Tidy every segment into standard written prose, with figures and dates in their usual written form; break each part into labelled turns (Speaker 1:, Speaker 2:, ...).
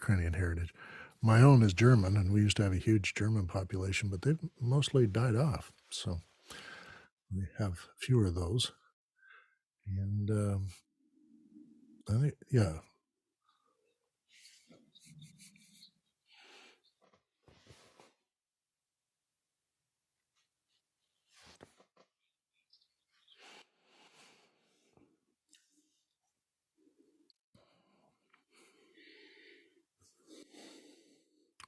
Speaker 1: Ukrainian heritage. My own is German, and we used to have a huge German population, but they've mostly died off. So we have fewer of those. And I think, yeah.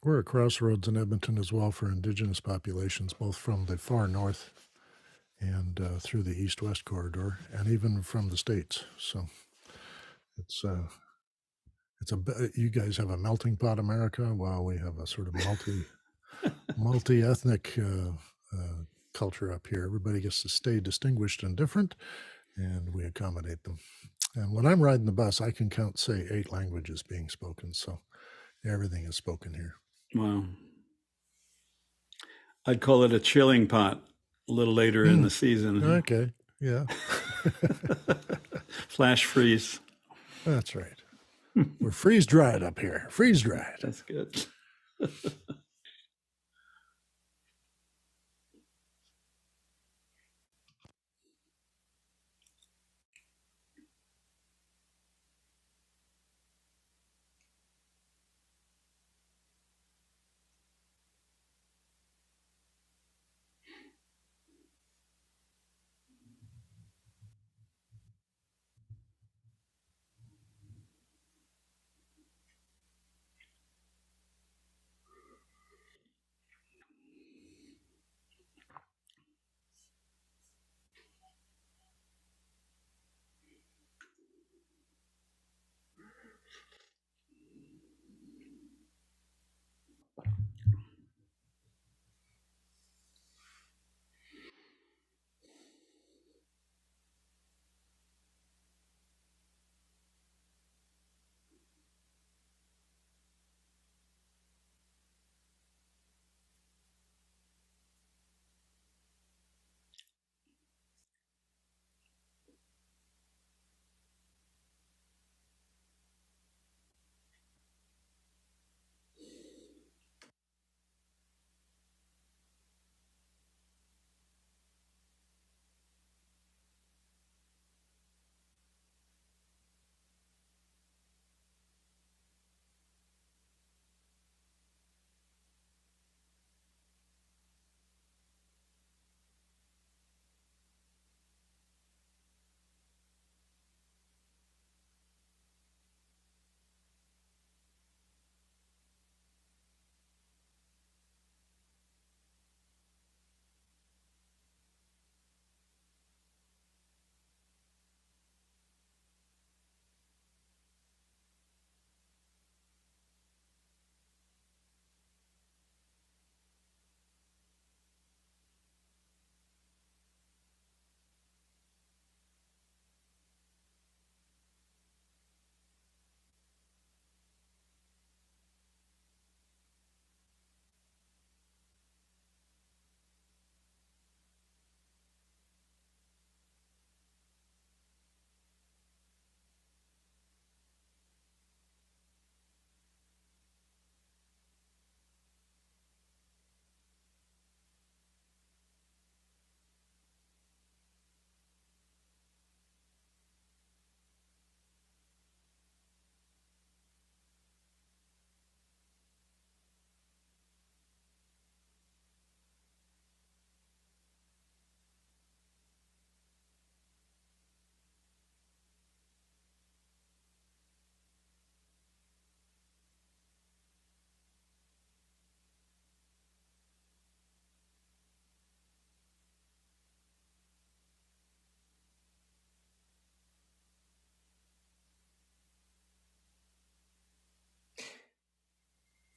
Speaker 1: We're at crossroads in Edmonton as well for Indigenous populations, both from the far north and through the east-west corridor, and even from the States. So it's you guys have a melting pot America, while we have a sort of multi-ethnic culture up here. Everybody gets to stay distinguished and different, and we accommodate them. And when I'm riding the bus, I can count, say, 8 languages being spoken. So everything is spoken here.
Speaker 2: Wow. I'd call it a chilling pot a little later in the season.
Speaker 1: Okay, yeah.
Speaker 2: Flash freeze.
Speaker 1: That's right. We're freeze-dried up here. Freeze-dried.
Speaker 2: That's good.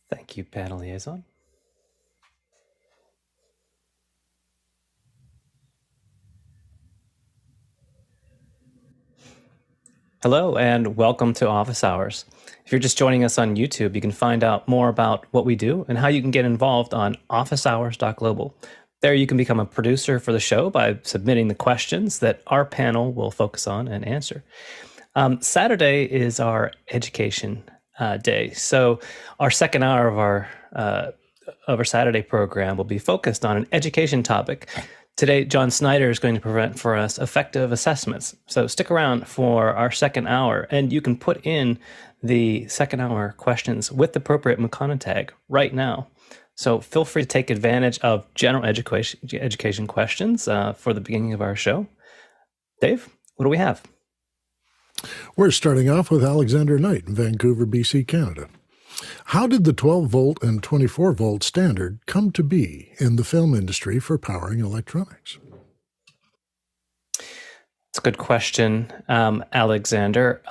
Speaker 3: Thank you, panel liaison. Hello, and welcome to Office Hours. If you're just joining us on YouTube, you can find out more about what we do and how you can get involved on officehours.global. There you can become a producer for the show by submitting the questions that our panel will focus on and answer. Saturday is our education day. So our second hour of our Saturday program will be focused on an education topic. Today, John Snyder is going to present for us effective assessments. So stick around for our second hour, and you can put in the second hour questions with the appropriate Makana tag right now. So feel free to take advantage of general education questions for the beginning of our show. Dave, what do we have?
Speaker 1: We're starting off with Alexander Knight in Vancouver, BC, Canada. How did the 12-volt and 24-volt standard come to be in the film industry for powering electronics?
Speaker 3: It's a good question, Alexander.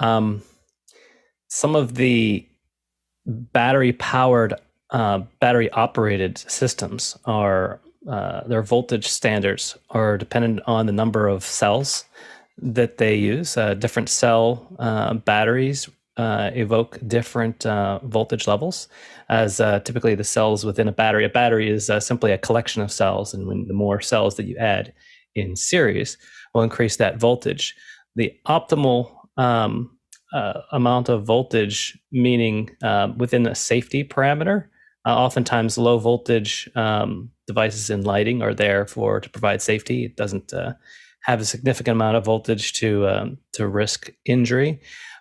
Speaker 3: Some of the battery-powered, battery-operated systems are their voltage standards are dependent on the number of cells that they use. Different cell batteries evoke different voltage levels, as typically the cells within a battery is simply a collection of cells, and when the more cells that you add in series will increase that voltage. The optimal amount of voltage, meaning within a safety parameter, oftentimes low voltage devices in lighting are there to provide safety. It doesn't have a significant amount of voltage to risk injury,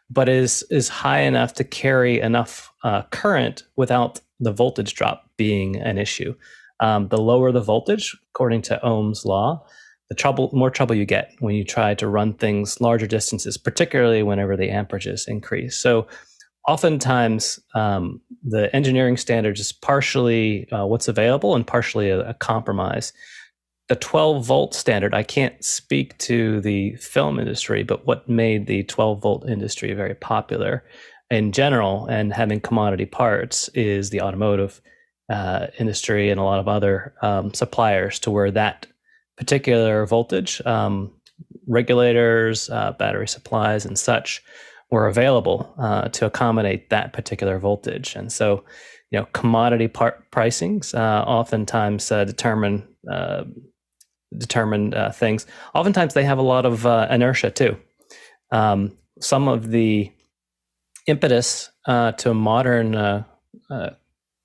Speaker 3: but is high enough to carry enough current without the voltage drop being an issue. The lower the voltage, according to Ohm's law, the more trouble you get when you try to run things larger distances, particularly whenever the amperages increase. So oftentimes the engineering standards is partially what's available and partially a compromise. The 12-volt standard, I can't speak to the film industry, but what made the 12-volt industry very popular in general and having commodity parts is the automotive industry and a lot of other suppliers, to where that particular voltage, regulators, battery supplies, and such were available to accommodate that particular voltage. And so, commodity part pricings oftentimes determine things. Oftentimes they have a lot of inertia too. Some of the impetus to modern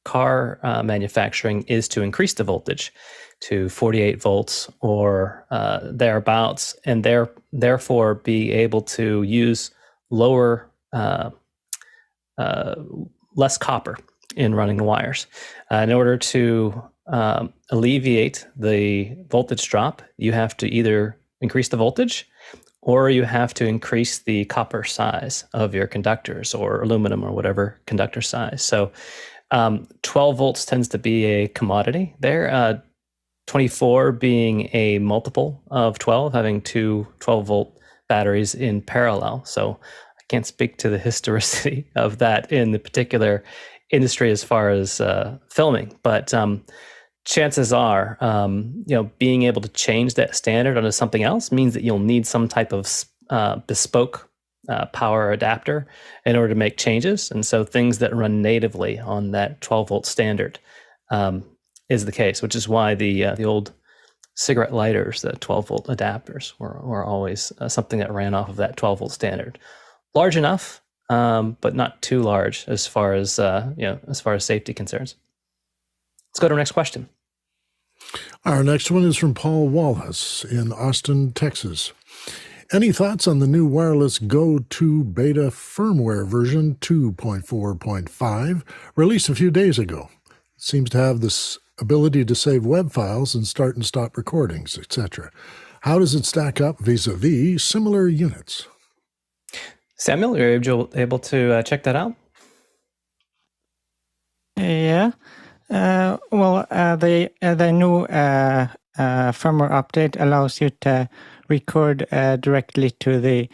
Speaker 3: car manufacturing is to increase the voltage to 48 volts or thereabouts, and therefore be able to use less copper in running the wires. In order to alleviate the voltage drop, you have to either increase the voltage or you have to increase the copper size of your conductors, or aluminum, or whatever conductor size. So 12 volts tends to be a commodity there, 24 being a multiple of 12, having two 12-volt batteries in parallel. So I can't speak to the historicity of that in the particular industry as far as filming, but chances are, being able to change that standard onto something else means that you'll need some type of bespoke power adapter in order to make changes. And so things that run natively on that 12-volt standard is the case, which is why the old cigarette lighters, the 12-volt adapters, were always something that ran off of that 12-volt standard. Large enough, but not too large as far as safety concerns. Let's go to our next question.
Speaker 1: Our next one is from Paul Wallace in Austin, Texas. Any thoughts on the new wireless Go 2 beta firmware version 2.4.5 released a few days ago? It seems to have this ability to save web files and start and stop recordings, etc. How does it stack up vis-a-vis similar units?
Speaker 3: Samuel, are you able to check that out?
Speaker 4: Yeah. The new firmware update allows you to record directly to the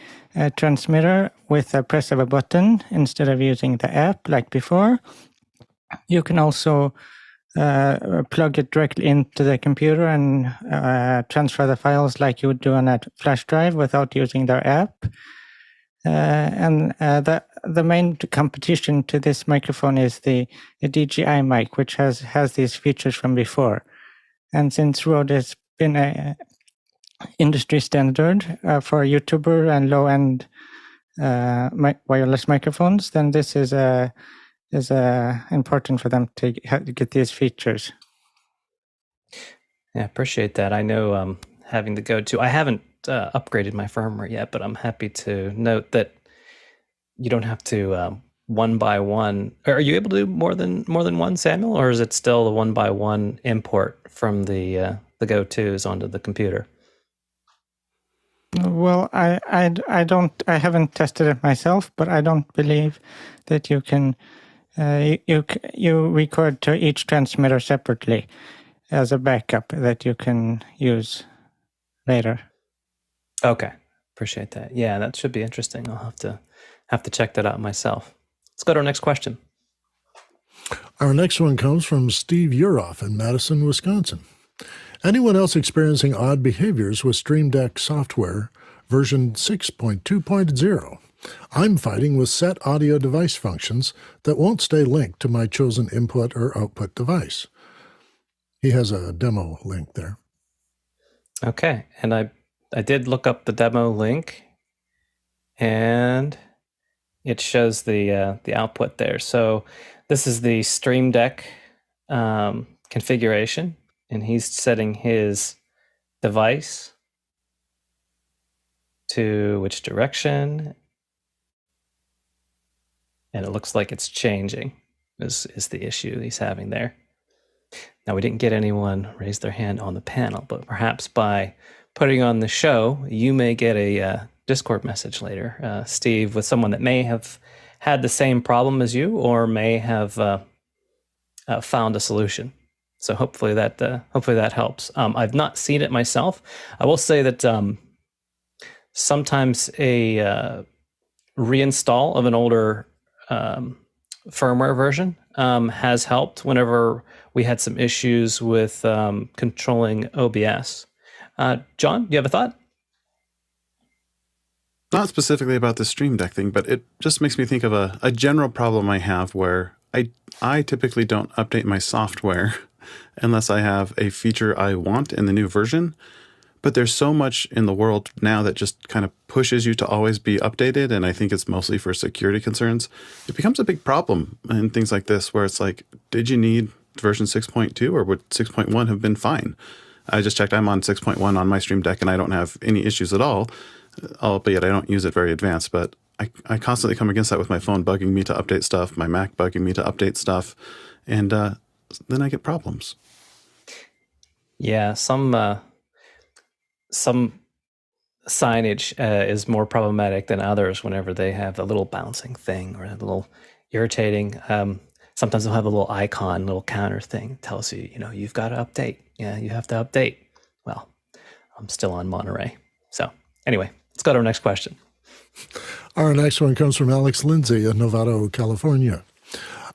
Speaker 4: transmitter with a press of a button instead of using the app like before. You can also plug it directly into the computer and transfer the files like you would do on a flash drive without using their app. The main competition to this microphone is the DJI mic, which has these features from before. And since Rode has been a industry standard for YouTuber and low-end wireless microphones, then this is important for them to get these features.
Speaker 3: Yeah, appreciate that. I know having the go-to, I haven't upgraded my firmware yet, but I'm happy to note that you don't have to one by one. Are you able to do more than one, Samuel, or is it still the one by one import from the go-tos onto the computer?
Speaker 4: Well, I haven't tested it myself, but I don't believe that you can you record to each transmitter separately as a backup that you can use later.
Speaker 3: Okay, appreciate that. Yeah, that should be interesting. I'll have to check that out myself. Let's go to our next question.
Speaker 1: Our next one comes from Steve Uroff in Madison, Wisconsin. Anyone else experiencing odd behaviors with StreamDeck software version 6.2.0? I'm fighting with set audio device functions that won't stay linked to my chosen input or output device. He has a demo link there.
Speaker 3: Okay, and I did look up the demo link, and it shows the output there. So this is the StreamDeck configuration, and he's setting his device to which direction, and it looks like it's changing is the issue he's having there. Now, we didn't get anyone raise their hand on the panel, but perhaps by putting on the show, you may get a Discord message later, Steve, with someone that may have had the same problem as you, or may have found a solution. So hopefully that helps. I've not seen it myself. I will say that sometimes a reinstall of an older firmware version has helped whenever we had some issues with controlling OBS. John, do you have a thought?
Speaker 5: Not specifically about the StreamDeck thing, but it just makes me think of a general problem I have where I typically don't update my software unless I have a feature I want in the new version. But there's so much in the world now that just kind of pushes you to always be updated, and I think it's mostly for security concerns. It becomes a big problem in things like this where it's like, did you need version 6.2 or would 6.1 have been fine? I just checked. I'm on 6.1 on my StreamDeck, and I don't have any issues at all, albeit I don't use it very advanced. But I constantly come against that with my phone bugging me to update stuff, my Mac bugging me to update stuff, and then I get problems.
Speaker 3: Yeah, some signage is more problematic than others whenever they have a little bouncing thing or a little irritating. Sometimes they'll have a little icon, little counter thing that tells you, you've got to update. Yeah, you have to update. Well, I'm still on Monterey. So anyway, let's go to our next question.
Speaker 1: Our next one comes from Alex Lindsay in Novato, California.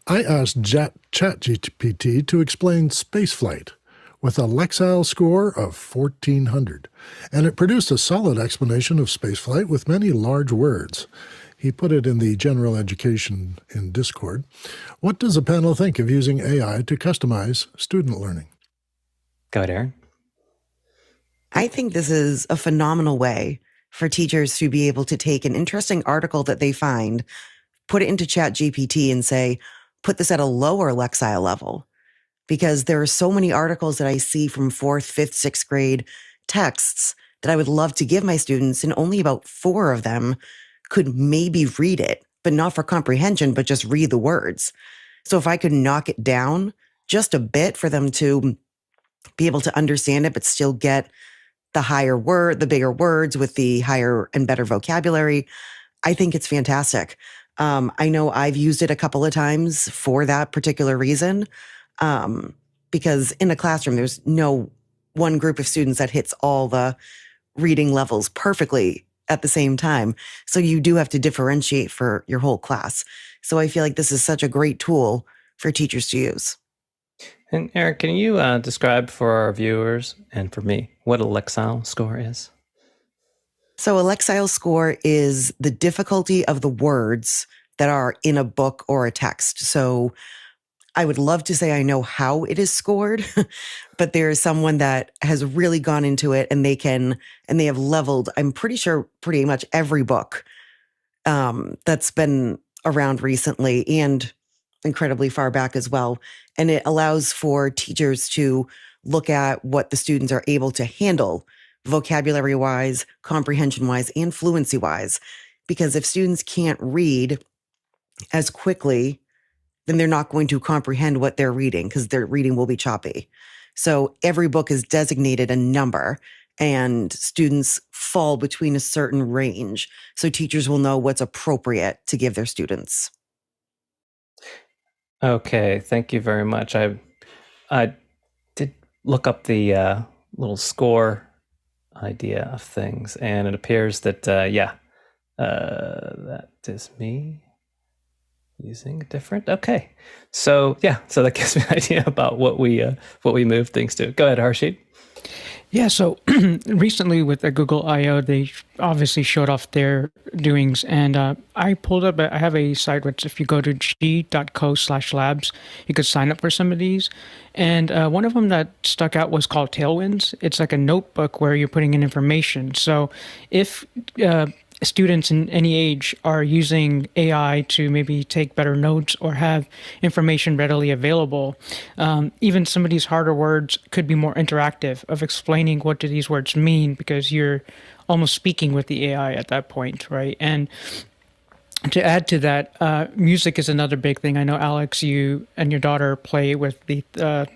Speaker 1: I asked ChatGPT to explain spaceflight with a lexile score of 1400, and it produced a solid explanation of spaceflight with many large words. He put it in the general education in Discord. What does the panel think of using AI to customize student learning?
Speaker 3: Go ahead, Aaron.
Speaker 6: I think this is a phenomenal way for teachers to be able to take an interesting article that they find, put it into ChatGPT and say, put this at a lower lexile level. Because there are so many articles that I see from 4th, 5th, 6th grade texts that I would love to give my students, and only about 4 of them could maybe read it, but not for comprehension, but just read the words. So if I could knock it down just a bit for them to be able to understand it, but still get the bigger words with the higher and better vocabulary, I think it's fantastic. I know I've used it a couple of times for that particular reason. Because in a classroom, there's no one group of students that hits all the reading levels perfectly at the same time. So you do have to differentiate for your whole class. So I feel like this is such a great tool for teachers to use.
Speaker 3: And Eric, can you describe for our viewers and for me what a lexile score is?
Speaker 6: So a lexile score is the difficulty of the words that are in a book or a text. So I would love to say I know how it is scored, but there is someone that has really gone into it and they have leveled, I'm pretty sure, pretty much every book that's been around recently and incredibly far back as well. And it allows for teachers to look at what the students are able to handle vocabulary wise, comprehension wise, and fluency wise. Because if students can't read as quickly, then they're not going to comprehend what they're reading because their reading will be choppy. So every book is designated a number and students fall between a certain range. So teachers will know what's appropriate to give their students.
Speaker 3: Okay, thank you very much. I did look up the little score idea of things, and it appears that that is me using different. Okay, so that gives me an idea about what we move things to. Go ahead, Harshit.
Speaker 7: Yeah, so recently with the Google I/O, they obviously showed off their doings, and I pulled up. I have a site which, if you go to g.co/labs, you could sign up for some of these. And one of them that stuck out was called Tailwinds. It's like a notebook where you're putting in information. So if students in any age are using AI to maybe take better notes or have information readily available, even some of these harder words could be more interactive of explaining what do these words mean, because you're almost speaking with the AI at that point, right? And to add to that, music is another big thing. I know, Alex, you and your daughter play with the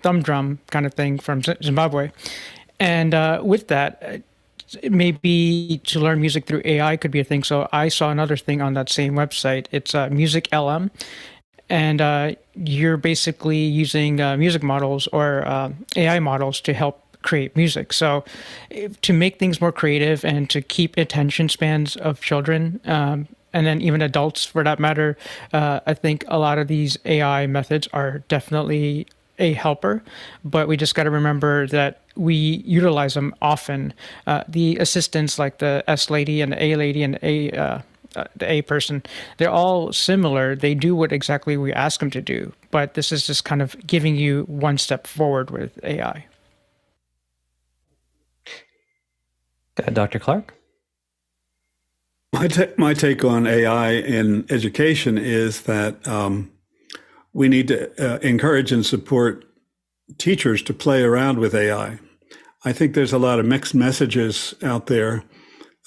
Speaker 7: thumb drum kind of thing from Zimbabwe. And with that, maybe to learn music through AI could be a thing. So I saw another thing on that same website. It's Music LM. And you're basically using music models or AI models to help create music. So to make things more creative and to keep attention spans of children, and then even adults for that matter, I think a lot of these AI methods are definitely a helper, but we just got to remember that we utilize them often. The assistants like the S lady and the A lady and the A person, they're all similar. They do what exactly we ask them to do, but this is just kind of giving you one step forward with AI.
Speaker 3: Dr. Clark?
Speaker 2: My take on AI in education is that we need to encourage and support teachers to play around with AI. I think there's a lot of mixed messages out there.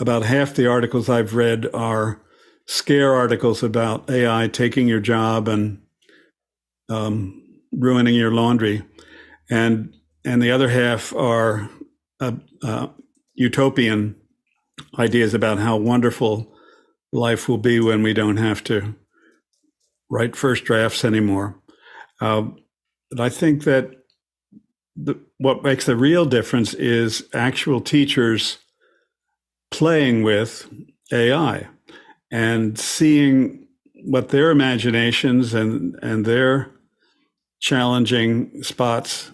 Speaker 2: About half the articles I've read are scare articles about AI taking your job and ruining your laundry. And the other half are utopian ideas about how wonderful life will be when we don't have to write first drafts anymore. But I think that what makes the real difference is actual teachers playing with AI and seeing what their imaginations and their challenging spots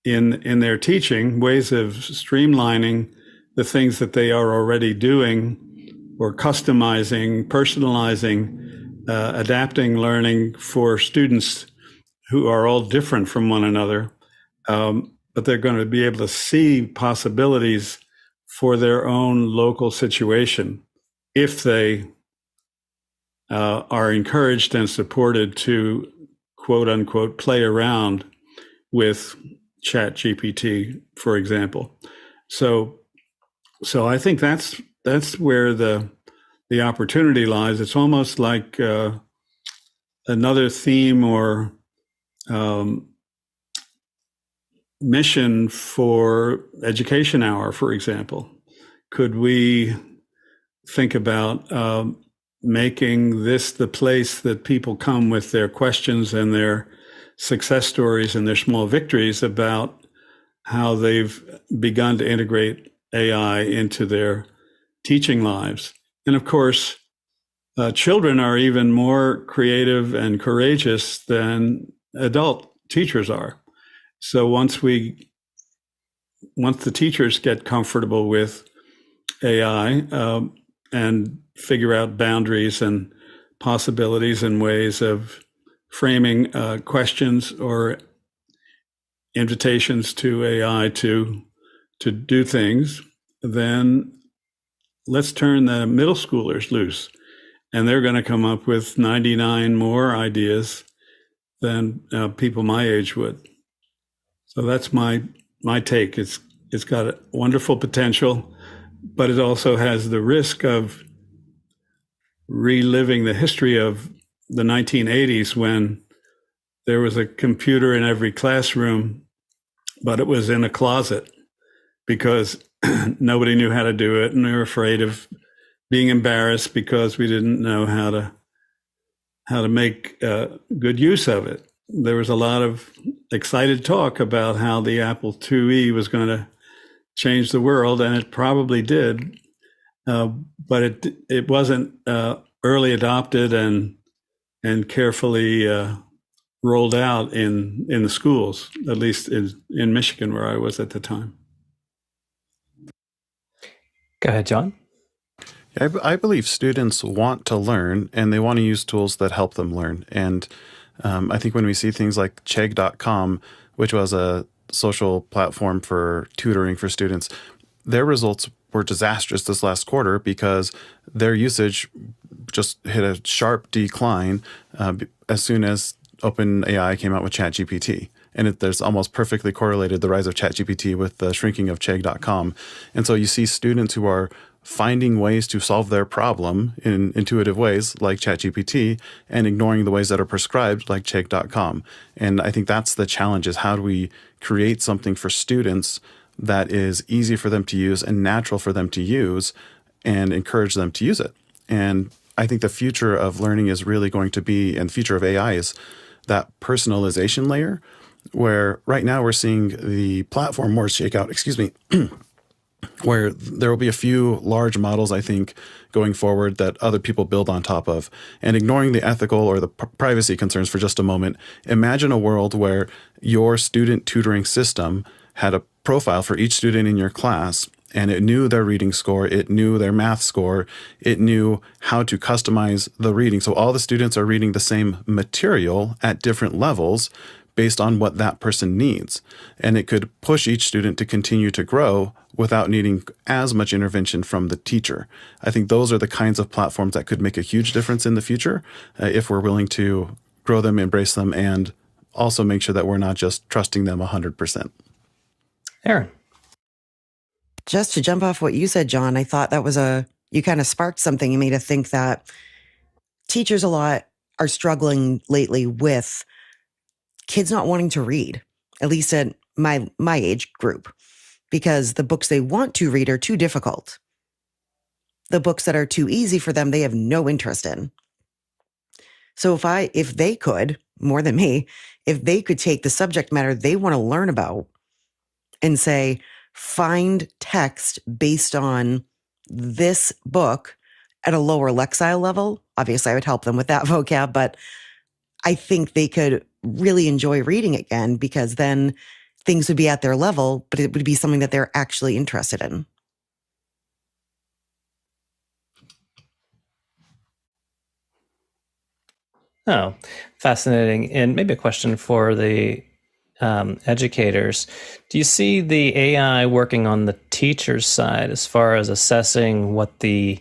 Speaker 2: in their teaching, ways of streamlining the things that they are already doing, or customizing, personalizing, adapting learning for students who are all different from one another. But they're going to be able to see possibilities for their own local situation if they are encouraged and supported to, quote unquote, play around with ChatGPT, for example. So I think that's where the opportunity lies. It's almost like another theme or mission for Education Hour, for example. Could we think about making this the place that people come with their questions and their success stories and their small victories about how they've begun to integrate AI into their teaching lives? And of course, children are even more creative and courageous than adult teachers are. So once the teachers get comfortable with AI and figure out boundaries and possibilities and ways of framing questions or invitations to AI to do things, then let's turn the middle schoolers loose and they're going to come up with 99 more ideas than people my age would. So that's my take. It's got a wonderful potential, but it also has the risk of reliving the history of the 1980s when there was a computer in every classroom, but it was in a closet because nobody knew how to do it, and we were afraid of being embarrassed because we didn't know how to make good use of it. There was a lot of excited talk about how the Apple IIe was going to change the world, and it probably did, but it wasn't early adopted and carefully rolled out in the schools, at least in Michigan, where I was at the time.
Speaker 3: Go ahead, John.
Speaker 5: I believe students want to learn, and they want to use tools that help them learn. And I think when we see things like Chegg.com, which was a social platform for tutoring for students, their results were disastrous this last quarter because their usage just hit a sharp decline as soon as OpenAI came out with ChatGPT. And there's almost perfectly correlated the rise of ChatGPT with the shrinking of Chegg.com. And so you see students who are finding ways to solve their problem in intuitive ways like ChatGPT and ignoring the ways that are prescribed like Chegg.com. And I think that's the challenge, is how do we create something for students that is easy for them to use and natural for them to use and encourage them to use it. And I think the future of learning is really going to be, and the future of AI is that personalization layer, where right now we're seeing the platform wars shake out, where there will be a few large models, I think, going forward that other people build on top of. And ignoring the ethical or the privacy concerns for just a moment, imagine a world where your student tutoring system had a profile for each student in your class, and it knew their reading score, it knew their math score, it knew how to customize the reading. So all the students are reading the same material at different levels based on what that person needs. And it could push each student to continue to grow without needing as much intervention from the teacher. I think those are the kinds of platforms that could make a huge difference in the future if we're willing to grow them, embrace them, and also make sure that we're not just trusting them 100%.
Speaker 3: Aaron.
Speaker 6: Just to jump off what you said, John, I thought that was you kind of sparked something. You made us think that teachers a lot are struggling lately with kids not wanting to read, at least at my age group, because the books they want to read are too difficult. The books that are too easy for them, they have no interest in. So if they could, more than me, if they could take the subject matter they want to learn about and say, find text based on this book at a lower lexile level, obviously I would help them with that vocab, but I think they could really enjoy reading again, because then things would be at their level, but it would be something that they're actually interested in.
Speaker 3: Oh, fascinating. And maybe a question for the educators. Do you see the AI working on the teacher's side as far as assessing what the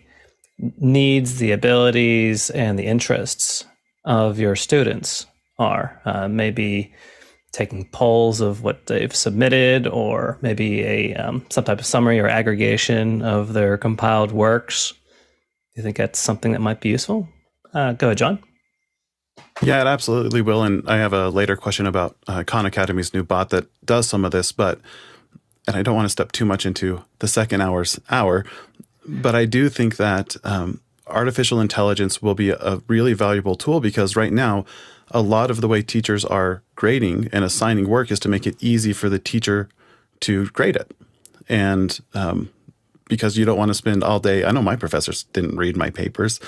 Speaker 3: needs, the abilities, and the interests of your students are? Maybe taking polls of what they've submitted, or maybe some type of summary or aggregation of their compiled works. Do you think that's something that might be useful? Go ahead, John.
Speaker 5: Yeah, it absolutely will. And I have a later question about Khan Academy's new bot that does some of this, and I don't want to step too much into the second hour, but I do think that artificial intelligence will be a really valuable tool, because right now, a lot of the way teachers are grading and assigning work is to make it easy for the teacher to grade it. And because you don't want to spend all day. I know my professors didn't read my papers,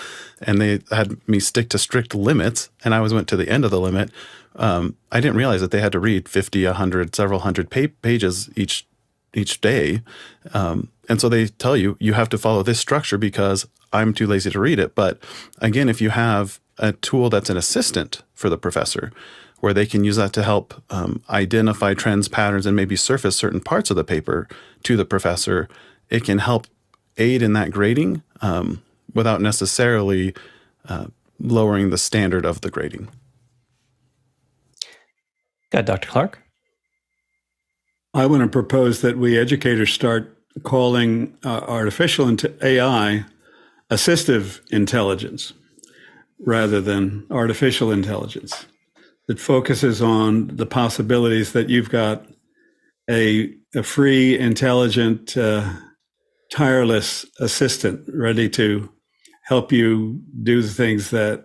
Speaker 5: and they had me stick to strict limits, and I always went to the end of the limit. I didn't realize that they had to read 50, 100, several hundred pages each day. And so they tell you have to follow this structure because I'm too lazy to read it. But again, if you have a tool that's an assistant for the professor, where they can use that to help identify trends, patterns, and maybe surface certain parts of the paper to the professor, it can help aid in that grading without necessarily lowering the standard of the grading.
Speaker 3: Got Dr. Clark?
Speaker 2: I want to propose that we educators start calling artificial AI assistive intelligence rather than artificial intelligence. That focuses on the possibilities that you've got a free, intelligent, tireless assistant ready to help you do the things that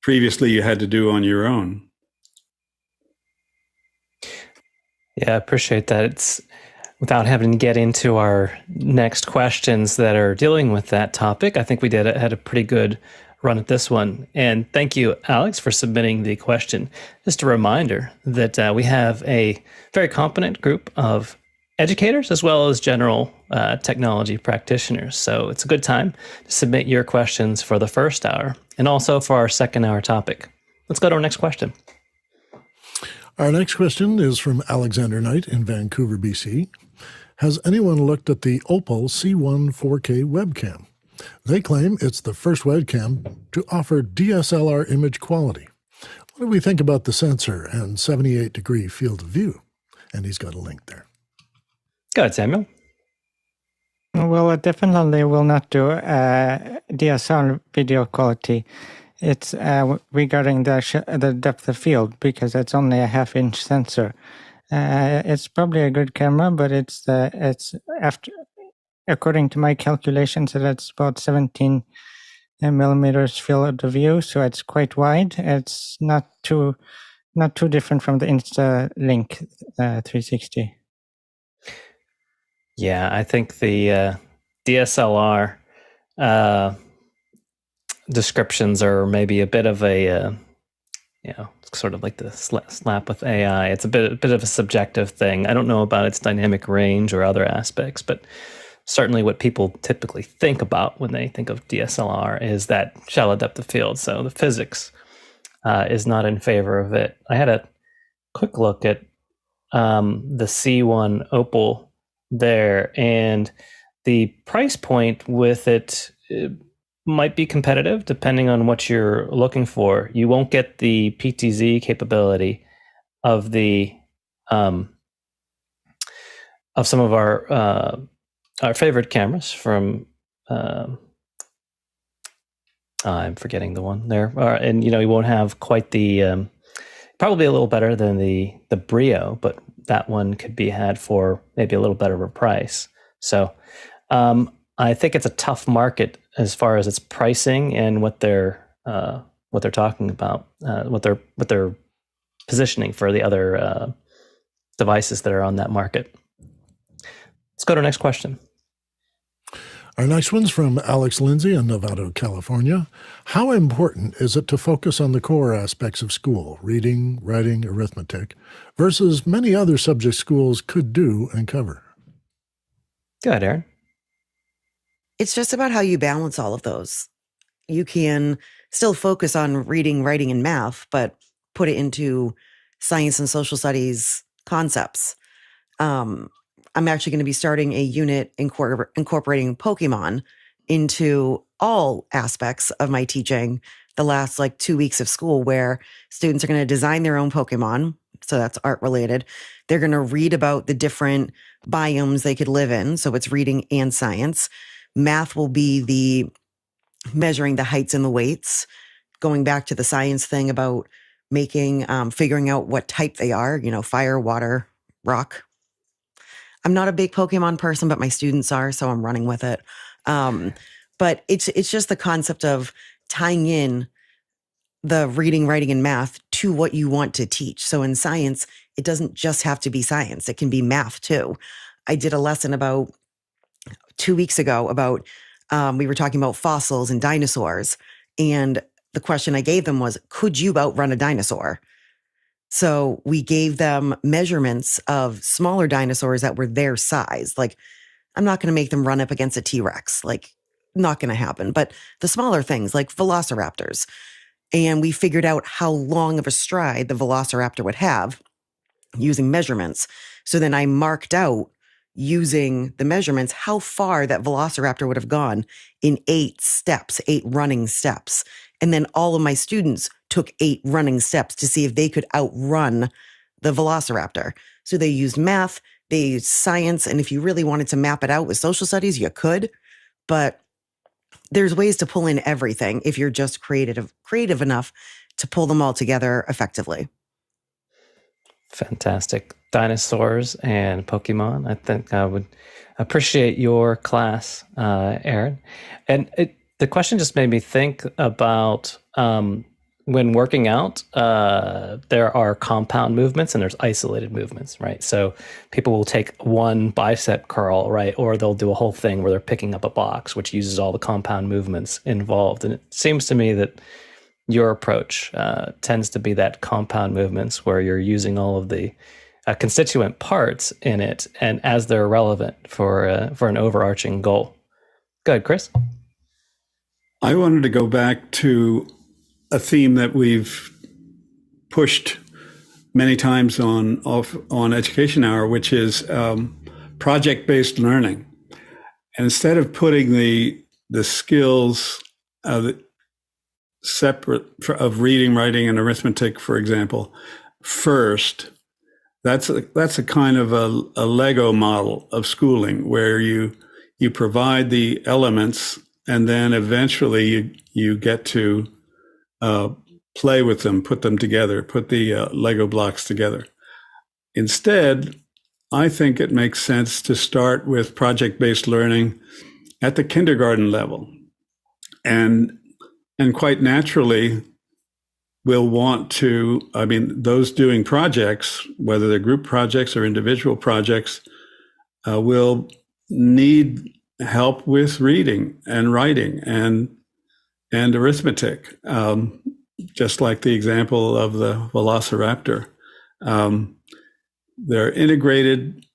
Speaker 2: previously you had to do on your own.
Speaker 3: Yeah, I appreciate that. It's without having to get into our next questions that are dealing with that topic. I think we had a pretty good run at this one. And thank you, Alex, for submitting the question. Just a reminder that we have a very competent group of educators as well as general technology practitioners. So it's a good time to submit your questions for the first hour and also for our second hour topic. Let's go to our next question.
Speaker 1: Our next question is from Alexander Knight in Vancouver, BC. Has anyone looked at the Opal C1 4K webcam? They claim it's the first webcam to offer DSLR image quality. What do we think about the sensor and 78-degree field of view? And he's got a link there.
Speaker 3: Go ahead, Samuel.
Speaker 4: Well, it definitely will not do DSLR video quality. It's regarding the depth of field, because it's only a half-inch sensor. It's probably a good camera, but it's after, according to my calculations, it's about 17 millimeters field of view, so it's quite wide. It's not too different from the InstaLink 360.
Speaker 3: Yeah, I think the DSLR descriptions are maybe a bit of a, sort of like the slap with AI. It's a bit of a subjective thing. I don't know about its dynamic range or other aspects, but certainly what people typically think about when they think of DSLR is that shallow depth of field. So the physics is not in favor of it. I had a quick look at the C1 Opal there, and the price point with it might be competitive depending on what you're looking for. You won't get the PTZ capability of the of some of our favorite cameras from I'm forgetting the one there, and you won't have quite the probably a little better than the Brio, but that one could be had for maybe a little better of a price. So I think it's a tough market as far as its pricing and what they're talking about, what they're positioning for the other devices that are on that market. Let's go to our next question.
Speaker 1: Our next one's from Alex Lindsay in Novato, California. How important is it to focus on the core aspects of school, reading, writing, arithmetic, versus many other subjects schools could do and cover?
Speaker 3: Go ahead, Aaron.
Speaker 6: It's just about how you balance all of those. You can still focus on reading, writing, and math, but put it into science and social studies concepts. I'm actually going to be starting a unit incorporating Pokemon into all aspects of my teaching the last 2 weeks of school, where students are going to design their own Pokemon. So that's art related. They're going to read about the different biomes they could live in. So it's reading and science. Math will be the measuring the heights and the weights, going back to the science thing about figuring out what type they are, fire, water, rock. I'm not a big Pokemon person, but my students are, so I'm running with it. But it's just the concept of tying in the reading, writing, and math to what you want to teach. So in science, it doesn't just have to be science. It can be math too. I did a lesson about 2 weeks ago about, we were talking about fossils and dinosaurs. And the question I gave them was, could you outrun a dinosaur? So we gave them measurements of smaller dinosaurs that were their size. I'm not going to make them run up against a T-Rex. Not going to happen. But the smaller things like velociraptors. And we figured out how long of a stride the velociraptor would have using measurements. So then I marked out, using the measurements, how far that velociraptor would have gone in 8 running steps. And then all of my students took 8 running steps to see if they could outrun the velociraptor. So they used math, they used science, and if you really wanted to map it out with social studies, you could. But there's ways to pull in everything if you're just creative enough to pull them all together effectively.
Speaker 3: Fantastic. Dinosaurs and Pokemon. I think I would appreciate your class, Aaron. And the question just made me think about when working out, there are compound movements and there's isolated movements, right? So people will take one bicep curl, right? Or they'll do a whole thing where they're picking up a box, which uses all the compound movements involved. And it seems to me that your approach tends to be that compound movements where you're using all of the constituent parts in it and as they're relevant for an overarching goal. Go ahead, Chris.
Speaker 2: I wanted to go back to a theme that we've pushed many times on Education Hour, which is project-based learning. And instead of putting the skills separate of reading, writing, and arithmetic, for example, first, that's a kind of a Lego model of schooling where you provide the elements and then eventually you get to play with them, put them together, put the Lego blocks together. Instead, I think it makes sense to start with project-based learning at the kindergarten level. And quite naturally, we'll want to, those doing projects, whether they're group projects or individual projects, will need help with reading and writing and arithmetic, just like the example of the velociraptor. They're integrated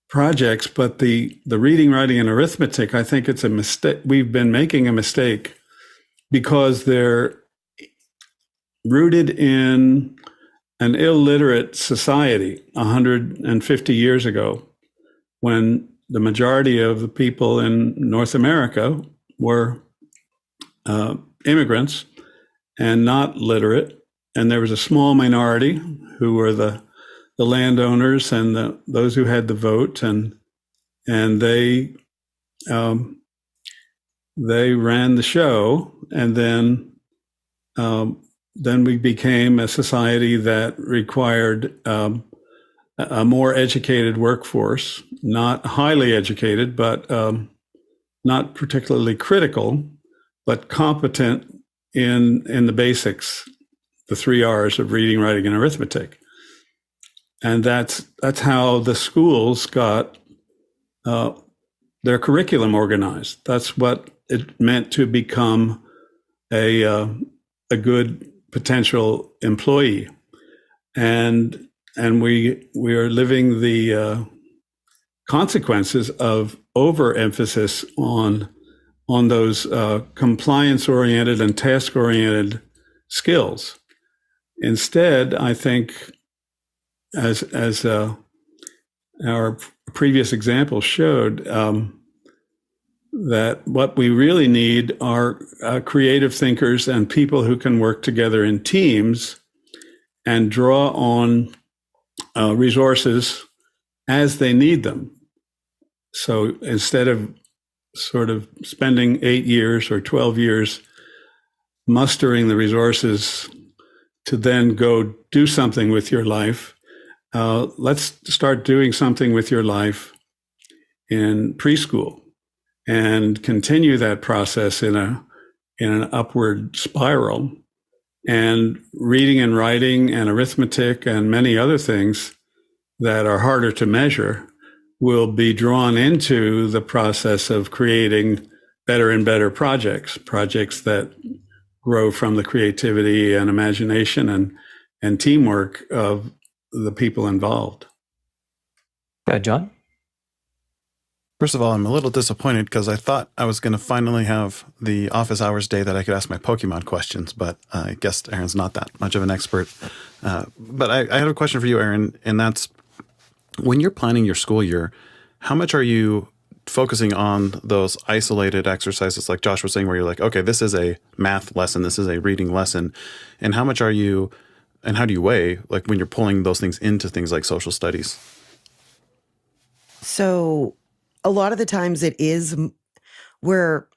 Speaker 2: projects, but the reading, writing, and arithmetic, I think it's a mistake. We've been making a mistake because they're rooted in an illiterate society 150 years ago, when the majority of the people in North America were immigrants and not literate. And there was a small minority who were the landowners and those who had the vote, and they ran the show. And then we became a society that required a more educated workforce, not highly educated, but not particularly critical, but competent in the basics, the 3 R's of reading, writing, and arithmetic. And that's how the schools got their curriculum organized. That's what it meant to become a good potential employee. And we are living the consequences of overemphasis on those compliance-oriented and task-oriented skills. Instead, I think, as our previous example showed, that what we really need are creative thinkers and people who can work together in teams and draw on resources as they need them. So instead of sort of spending 8 years or 12 years mustering the resources to then go do something with your life, let's start doing something with your life in preschool and continue that process in an upward spiral. And reading and writing and arithmetic and many other things that are harder to measure will be drawn into the process of creating better and better projects that grow from the creativity and imagination and teamwork of the people involved.
Speaker 3: Go ahead, John.
Speaker 5: First of all, I'm a little disappointed because I thought I was going to finally have the office hours day that I could ask my Pokemon questions, but I guess Aaron's not that much of an expert. But I have a question for you, Aaron, and that's when you're planning your school year, how much are you focusing on those isolated exercises, like Josh was saying, where you're like, okay, this is a math lesson, this is a reading lesson, and how much are you, and how do you weigh, like, when you're pulling those things into things like social studies?
Speaker 6: So a lot of the times we're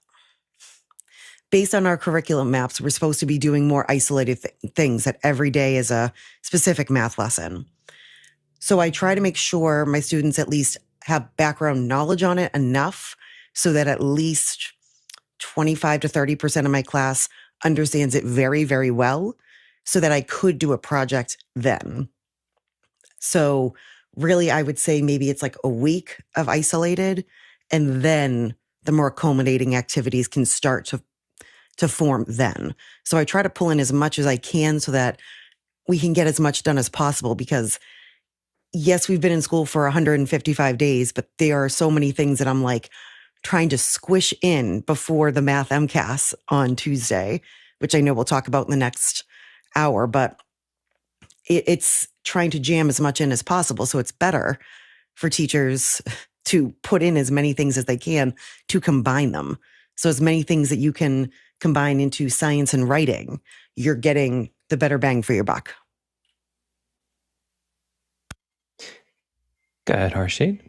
Speaker 6: based on our curriculum maps, we're supposed to be doing more isolated things, that every day is a specific math lesson. So I try to make sure my students at least have background knowledge on it enough so that at least 25 to 30% of my class understands it very, very well, so that I could do a project then. So really, I would say maybe it's like a week of isolated, and then the more accommodating activities can start to form then. So I try to pull in as much as I can so that we can get as much done as possible, because yes, we've been in school for 155 days, but there are so many things that I'm like trying to squish in before the math MCAS on Tuesday, which I know we'll talk about in the next hour, but it's trying to jam as much in as possible. So it's better for teachers to put in as many things as they can to combine them. So as many things that you can combine into science and writing, you're getting the better bang for your buck.
Speaker 3: Go ahead, Harshid.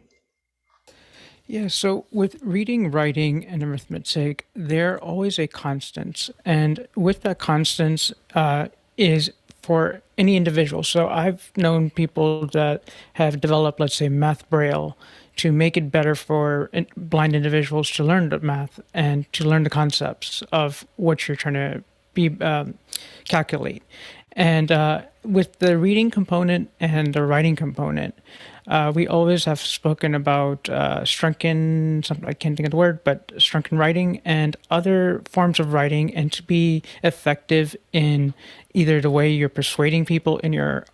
Speaker 7: Yeah, so with reading, writing, and arithmetic, they're always a constant. And with that constant is for any individual. So I've known people that have developed, let's say, math braille to make it better for blind individuals to learn the math and to learn the concepts of what you're trying to calculate. And with the reading component and the writing component, we always have spoken about Strunken, I can't think of the word, but Strunken writing and other forms of writing, and to be effective in either the way you're persuading people in your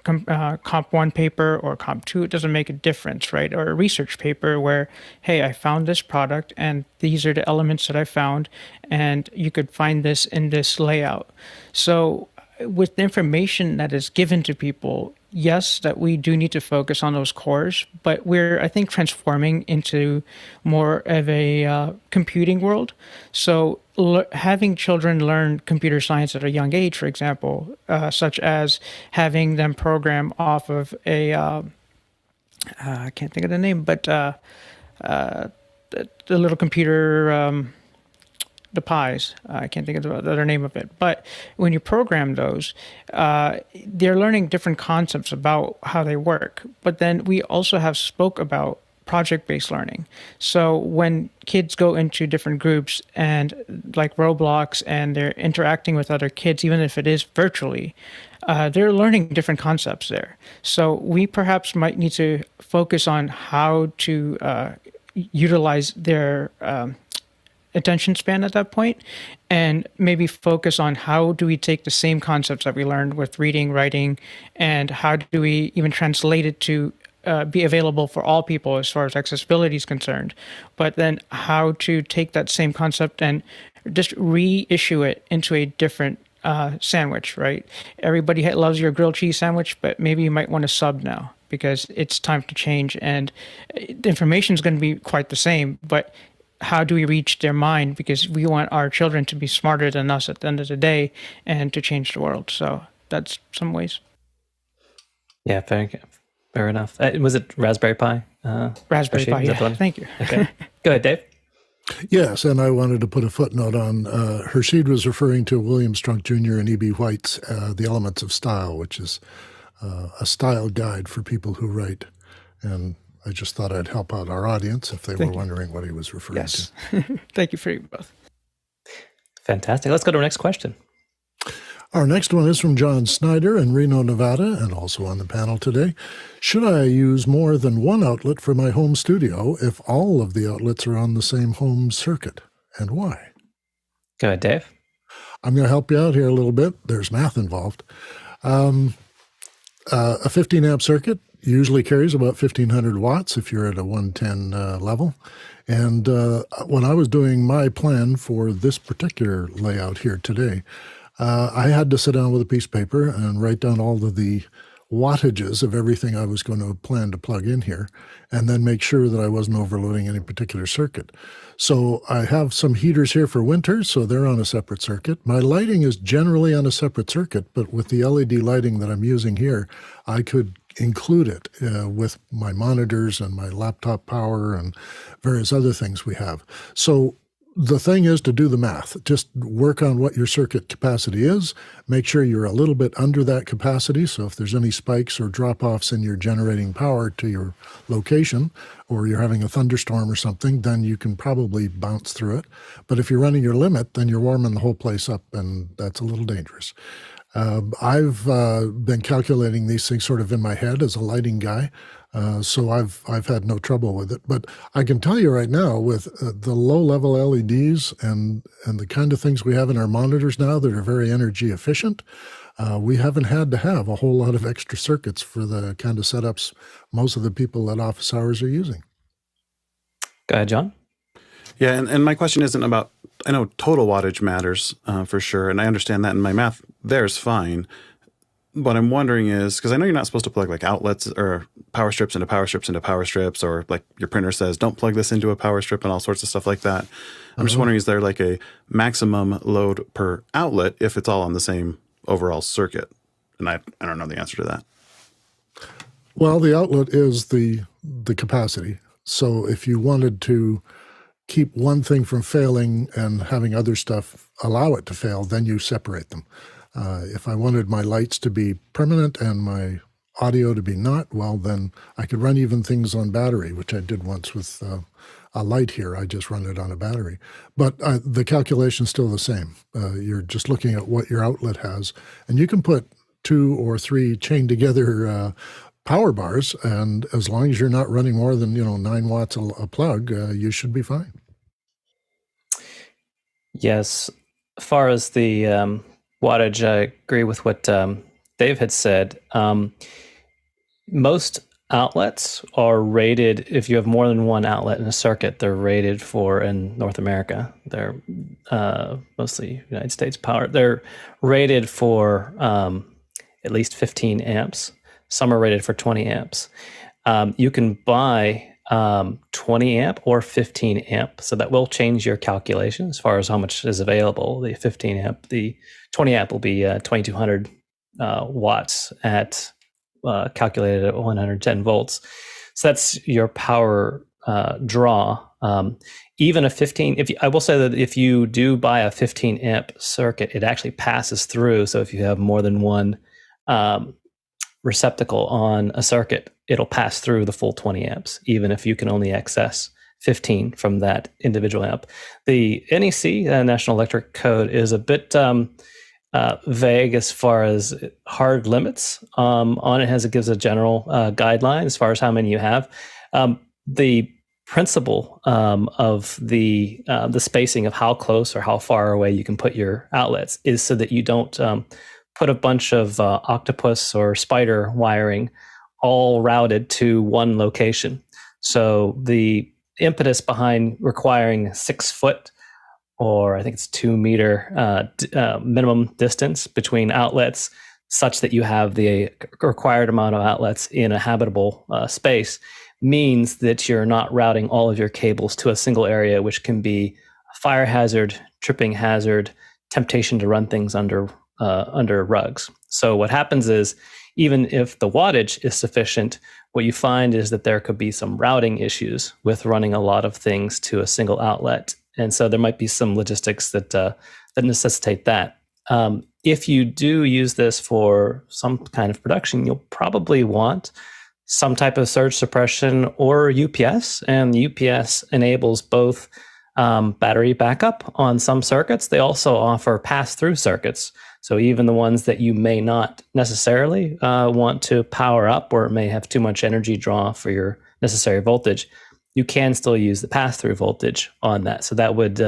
Speaker 7: Comp 1 paper or Comp 2, it doesn't make a difference, right? Or a research paper where, hey, I found this product and these are the elements that I found, and you could find this in this layout. So with the information that is given to people, yes, that we do need to focus on those cores, but we're, I think, transforming into more of a computing world. So having children learn computer science at a young age, for example, such as having them program off of a, I can't think of the name, but the little computer, the pies. I can't think of the other name of it. But when you program those, they're learning different concepts about how they work. But then we also have spoke about project-based learning. So when kids go into different groups and like Roblox, and they're interacting with other kids, even if it is virtually, they're learning different concepts there. So we perhaps might need to focus on how to utilize their attention span at that point, and maybe focus on how do we take the same concepts that we learned with reading, writing, and how do we even translate it to be available for all people as far as accessibility is concerned. But then how to take that same concept and just reissue it into a different sandwich, right? Everybody loves your grilled cheese sandwich, but maybe you might want to sub now because it's time to change, and the information is going to be quite the same, but how do we reach their mind? Because we want our children to be smarter than us at the end of the day and to change the world. So that's some ways.
Speaker 3: Yeah, fair enough. Was it Raspberry Pi?
Speaker 7: Raspberry Pi, yeah. Thank you.
Speaker 3: Okay. Go ahead, Dave.
Speaker 1: Yes, and I wanted to put a footnote on. Hershid was referring to William Strunk Jr. and E.B. White's The Elements of Style, which is a style guide for people who write. And I just thought I'd help out our audience if they were wondering what he was referring to.
Speaker 7: Thank you for you both.
Speaker 3: Fantastic. Let's go to our next question.
Speaker 1: Our next one is from John Snyder in Reno, Nevada, and also on the panel today. Should I use more than one outlet for my home studio if all of the outlets are on the same home circuit, and why?
Speaker 3: Go ahead, Dave.
Speaker 1: I'm going to help you out here a little bit. There's math involved. A 15 amp circuit usually carries about 1,500 watts if you're at a 110 level. And when I was doing my plan for this particular layout here today, I had to sit down with a piece of paper and write down all of the wattages of everything I was going to plan to plug in here, and then make sure that I wasn't overloading any particular circuit. So I have some heaters here for winter, so they're on a separate circuit. My lighting is generally on a separate circuit, but with the LED lighting that I'm using here, I could include it with my monitors and my laptop power and various other things we have. So the thing is to do the math. Just work on what your circuit capacity is. Make sure you're a little bit under that capacity. So if there's any spikes or drop-offs in your generating power to your location, or you're having a thunderstorm or something, then you can probably bounce through it. But if you're running your limit, then you're warming the whole place up, and that's a little dangerous. I've been calculating these things sort of in my head as a lighting guy, so I've had no trouble with it. But I can tell you right now, with the low-level LEDs and the kind of things we have in our monitors now that are very energy efficient, we haven't had to have a whole lot of extra circuits for the kind of setups most of the people at office hours are using.
Speaker 3: Go ahead, John.
Speaker 5: Yeah, and my question isn't about, I know total wattage matters for sure, and I understand that, and my math there is fine. What I'm wondering is, because I know you're not supposed to plug like outlets or power strips into power strips into power strips, or like your printer says, don't plug this into a power strip and all sorts of stuff like that. I'm just wondering, is there like a maximum load per outlet if it's all on the same overall circuit? And I don't know the answer to that.
Speaker 1: Well, the outlet is the capacity. So if you wanted to keep one thing from failing and having other stuff allow it to fail, then you separate them. If I wanted my lights to be permanent and my audio to be not, well, then I could run even things on battery, which I did once with a light here. I just run it on a battery. But the calculation's still the same. You're just looking at what your outlet has. And you can put 2 or 3 chained together power bars, and as long as you're not running more than 9 watts a plug, you should be fine.
Speaker 3: Yes, as far as the wattage, I agree with what Dave had said. Most outlets are rated, if you have more than one outlet in a circuit, they're rated for, in North America, they're mostly United States power, they're rated for at least 15 amps. Some are rated for 20 amps. You can buy 20 amp or 15 amp. So that will change your calculation as far as how much is available. The 15 amp, the 20 amp will be 2200 watts at calculated at 110 volts. So that's your power draw. Even a 15, I will say that if you do buy a 15 amp circuit, it actually passes through. So if you have more than one receptacle on a circuit, it'll pass through the full 20 amps, even if you can only access 15 from that individual amp. The NEC, National Electric Code, is a bit vague as far as hard limits on it. It gives a general guideline as far as how many you have. The principle of the spacing of how close or how far away you can put your outlets is so that you don't put a bunch of octopus or spider wiring all routed to one location. So the impetus behind requiring 6 foot, or I think it's 2 meter minimum distance between outlets, such that you have the required amount of outlets in a habitable space, means that you're not routing all of your cables to a single area, which can be a fire hazard, tripping hazard, temptation to run things under rugs. So what happens is, even if the wattage is sufficient, what you find is that there could be some routing issues with running a lot of things to a single outlet. And so there might be some logistics that necessitate that. If you do use this for some kind of production, you'll probably want some type of surge suppression or UPS. And the UPS enables both battery backup on some circuits. They also offer pass-through circuits. So even the ones that you may not necessarily want to power up, or may have too much energy draw for your necessary voltage, you can still use the pass-through voltage on that. So that would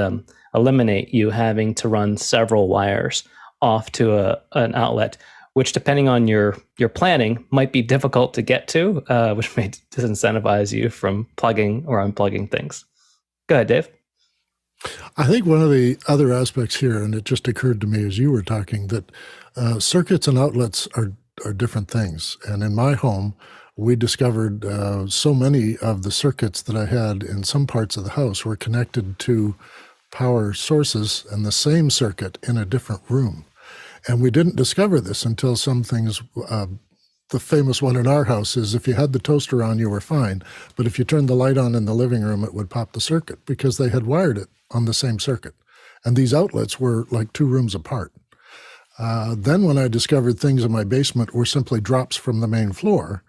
Speaker 3: eliminate you having to run several wires off to an outlet, which, depending on your planning, might be difficult to get to, which may disincentivize you from plugging or unplugging things. Go ahead, Dave.
Speaker 1: I think one of the other aspects here, and it just occurred to me as you were talking, that circuits and outlets are are different things. And in my home, we discovered so many of the circuits that I had in some parts of the house were connected to power sources and the same circuit in a different room. And we didn't discover this until some things, the famous one in our house is if you had the toaster on, you were fine. But if you turned the light on in the living room, it would pop the circuit because they had wired it on the same circuit. And these outlets were like 2 rooms apart. Then when I discovered things in my basement were simply drops from the main floor,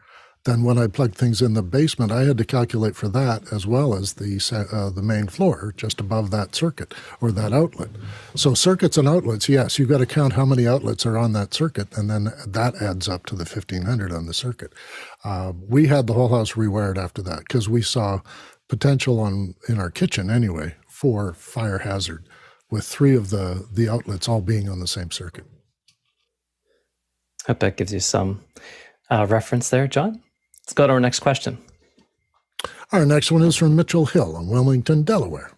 Speaker 1: then when I plugged things in the basement, I had to calculate for that as well as the main floor just above that circuit or that outlet. So circuits and outlets, yes, you've got to count how many outlets are on that circuit, and then that adds up to the 1,500 on the circuit. We had the whole house rewired after that because we saw potential in our kitchen anyway for fire hazard with 3 of the outlets all being on the same circuit.
Speaker 3: I hope that gives you some reference there, John. Let's go to our next question.
Speaker 1: Our next one is from Mitchell Hill in Wilmington, Delaware.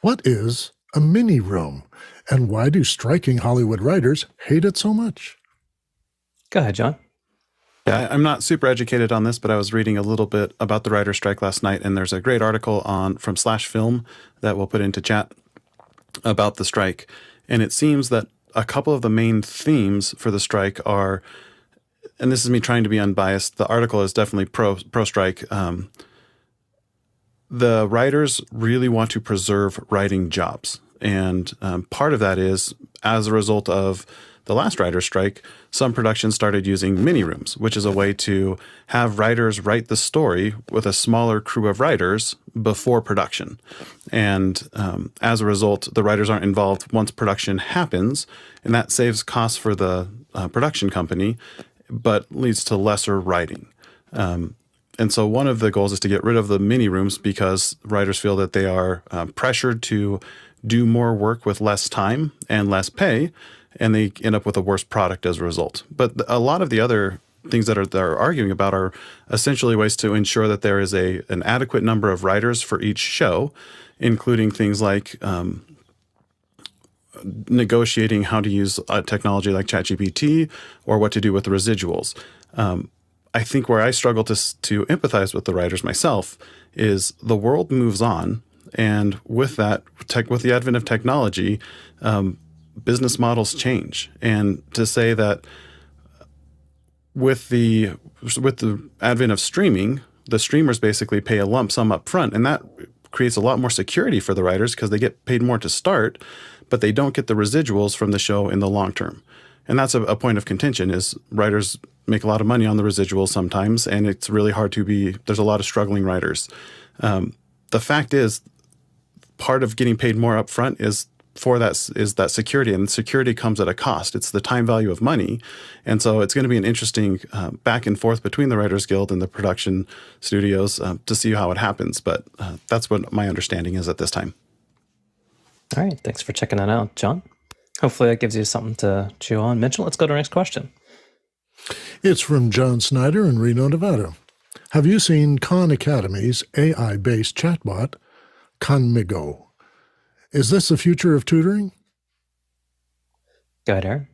Speaker 1: What is a mini room, and why do striking Hollywood writers hate it so much?
Speaker 3: Go ahead, John.
Speaker 5: Yeah, I'm not super educated on this, but I was reading a little bit about the writer's strike last night, and there's a great article from /film that we'll put into chat about the strike. And it seems that a couple of the main themes for the strike are, and this is me trying to be unbiased, the article is definitely pro-strike. The writers really want to preserve writing jobs. And part of that is, as a result of the last writer's strike, some productions started using mini rooms, which is a way to have writers write the story with a smaller crew of writers before production. And as a result, the writers aren't involved once production happens, and that saves costs for the production company, but leads to lesser writing. And so one of the goals is to get rid of the mini rooms because writers feel that they are pressured to do more work with less time and less pay, and they end up with a worse product as a result. But a lot of the other things that they're arguing about are essentially ways to ensure that there is an adequate number of writers for each show, including things like negotiating how to use technology like ChatGPT or what to do with the residuals. I think where I struggle to empathize with the writers myself is the world moves on, and with that, with the advent of technology, business models change. And to say that with the advent of streaming, the streamers basically pay a lump sum up front, and that creates a lot more security for the writers because they get paid more to start, but they don't get the residuals from the show in the long term. And that's a point of contention is writers make a lot of money on the residuals sometimes, and it's really hard there's a lot of struggling writers. The fact is, part of getting paid more up front is that security, and security comes at a cost. It's the time value of money. And so it's going to be an interesting back and forth between the Writers Guild and the production studios to see how it happens. But that's what my understanding is at this time.
Speaker 3: All right. Thanks for checking that out, John. Hopefully that gives you something to chew on. Mitchell, let's go to our next question.
Speaker 1: It's from John Snyder in Reno, Nevada. Have you seen Khan Academy's AI-based chatbot, Khanmigo? Is this the future of tutoring?
Speaker 3: Go ahead, Aaron.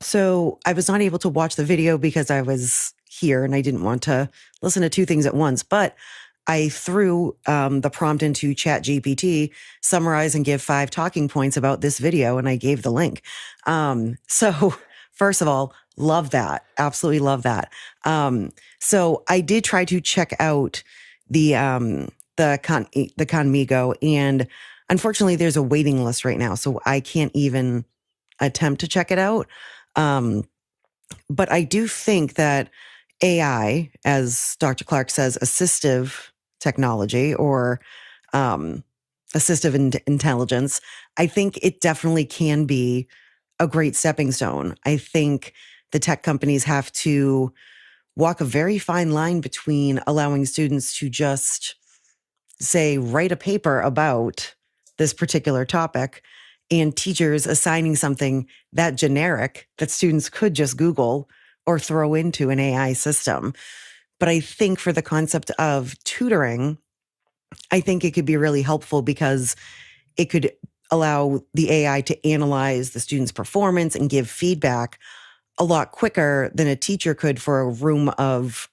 Speaker 6: So I was not able to watch the video because I was here and I didn't want to listen to 2 things at once, but I threw the prompt into ChatGPT, summarize and give 5 talking points about this video, and I gave the link. So first of all, love that. Absolutely love that. So I did try to check out the Khanmigo, and unfortunately there's a waiting list right now, so I can't even attempt to check it out. But I do think that AI, as Dr. Clark says, assistive technology or assistive intelligence, I think it definitely can be a great stepping stone. I think the tech companies have to walk a very fine line between allowing students to just say, write a paper about this particular topic, and teachers assigning something that generic that students could just Google or throw into an AI system. But I think for the concept of tutoring, I think it could be really helpful because it could allow the AI to analyze the student's performance and give feedback a lot quicker than a teacher could for a room of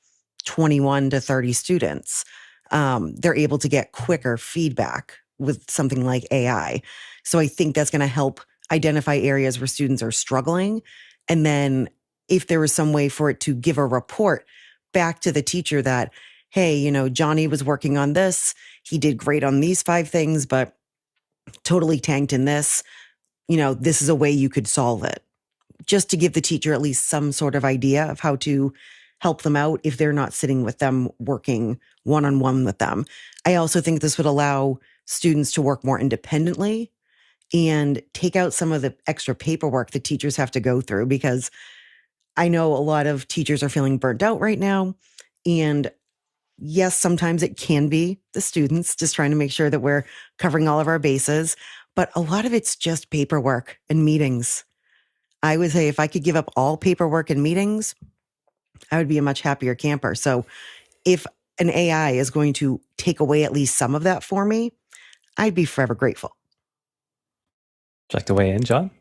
Speaker 6: 21 to 30 students. They're able to get quicker feedback with something like AI. So I think that's going to help identify areas where students are struggling. And then if there was some way for it to give a report back to the teacher that, hey, you know, Johnny was working on this. He did great on these 5 things, but totally tanked in this. You know, this is a way you could solve it. Just to give the teacher at least some sort of idea of how to help them out if they're not sitting with them, working one-on-one with them. I also think this would allow students to work more independently and take out some of the extra paperwork that teachers have to go through, because I know a lot of teachers are feeling burnt out right now. And yes, sometimes it can be the students just trying to make sure that we're covering all of our bases, but a lot of it's just paperwork and meetings. I would say if I could give up all paperwork and meetings, I would be a much happier camper. So if an AI is going to take away at least some of that for me, I'd be forever grateful.
Speaker 3: Would you like to weigh in, John?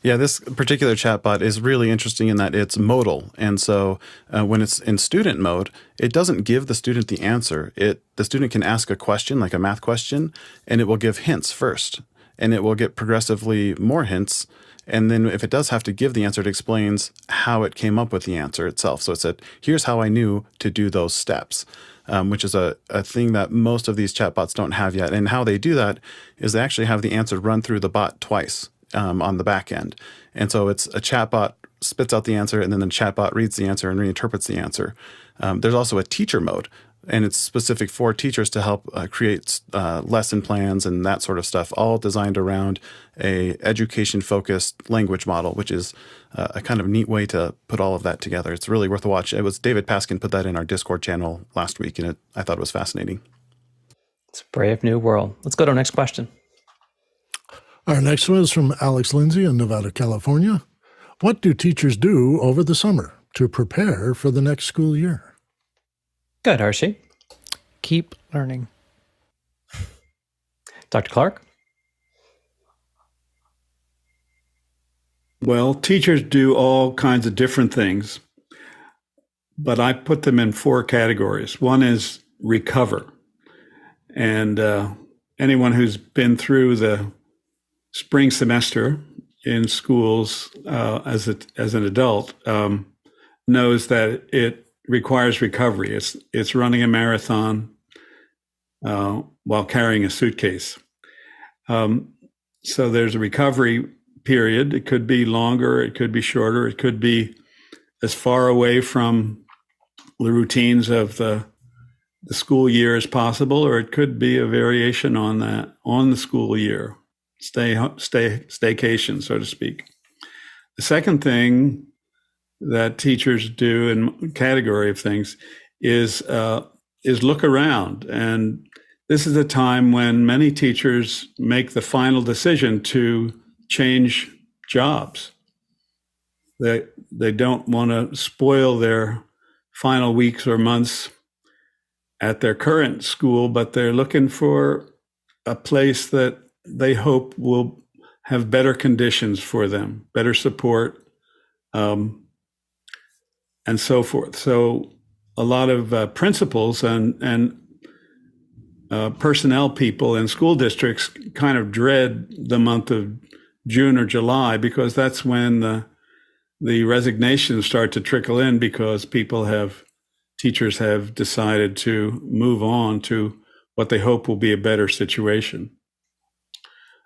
Speaker 5: Yeah, this particular chatbot is really interesting in that it's modal. And so when it's in student mode, it doesn't give the student the answer. The student can ask a question, like a math question, and it will give hints first. And it will get progressively more hints. And then if it does have to give the answer, it explains how it came up with the answer itself. So it said, here's how I knew to do those steps, which is a thing that most of these chatbots don't have yet. And how they do that is they actually have the answer run through the bot twice on the back end. And so it's a chatbot spits out the answer, and then the chatbot reads the answer and reinterprets the answer. There's also a teacher mode, and it's specific for teachers to help create lesson plans and that sort of stuff, all designed around a education-focused language model, which is a kind of neat way to put all of that together. It's really worth a watch. It was David Paskin put that in our Discord channel last week, and I thought it was fascinating.
Speaker 3: It's a brave new world. Let's go to our next question.
Speaker 1: Our next one is from Alex Lindsay in Nevada, California. What do teachers do over the summer to prepare for the next school year?
Speaker 3: Good, Hershey.
Speaker 7: Keep learning.
Speaker 3: Dr. Clark?
Speaker 2: Well, teachers do all kinds of different things, but I put them in 4 categories. One is recover. And anyone who's been through the spring semester in schools as an adult knows that it requires recovery. It's running a marathon while carrying a suitcase. So there's a recovery period. It could be longer, it could be shorter, it could be as far away from the routines of the school year as possible, or it could be a variation on that, on the school year. Staycation, so to speak. The second thing that teachers do in category of things is look around. And this is a time when many teachers make the final decision to change jobs. They don't want to spoil their final weeks or months at their current school, but they're looking for a place that they hope will have better conditions for them, better support, and so forth. So a lot of principals and personnel people in school districts kind of dread the month of June or July, because that's when the resignations start to trickle in, because teachers have decided to move on to what they hope will be a better situation.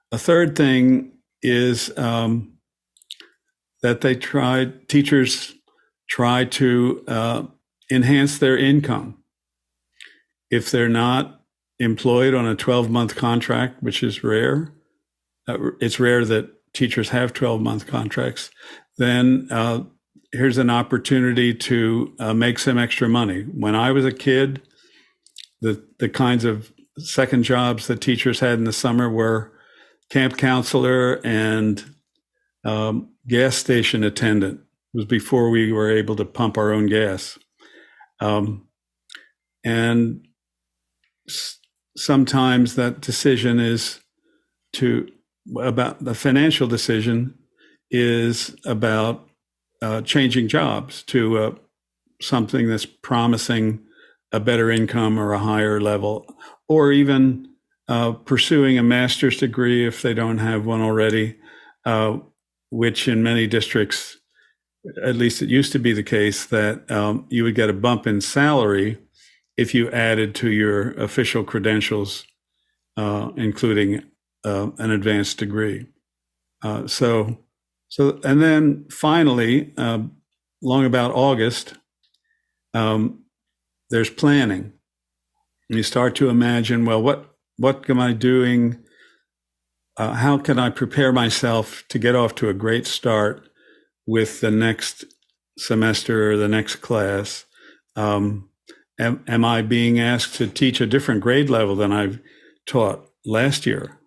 Speaker 2: A third thing is that teachers try to enhance their income. If they're not employed on a 12-month contract, which is rare, it's rare that teachers have 12-month contracts, then here's an opportunity to make some extra money. When I was a kid, the kinds of second jobs that teachers had in the summer were camp counselor and gas station attendant. It was before we were able to pump our own gas. And sometimes that decision about the financial decision is about changing jobs to something that's promising a better income or a higher level, or even pursuing a master's degree if they don't have one already, which in many districts, at least it used to be the case, that you would get a bump in salary if you added to your official credentials, including an advanced degree. So, and then finally, long about August, there's planning. And you start to imagine, well, what am I doing? How can I prepare myself to get off to a great start with the next semester or the next class? Am I being asked to teach a different grade level than I've taught last year?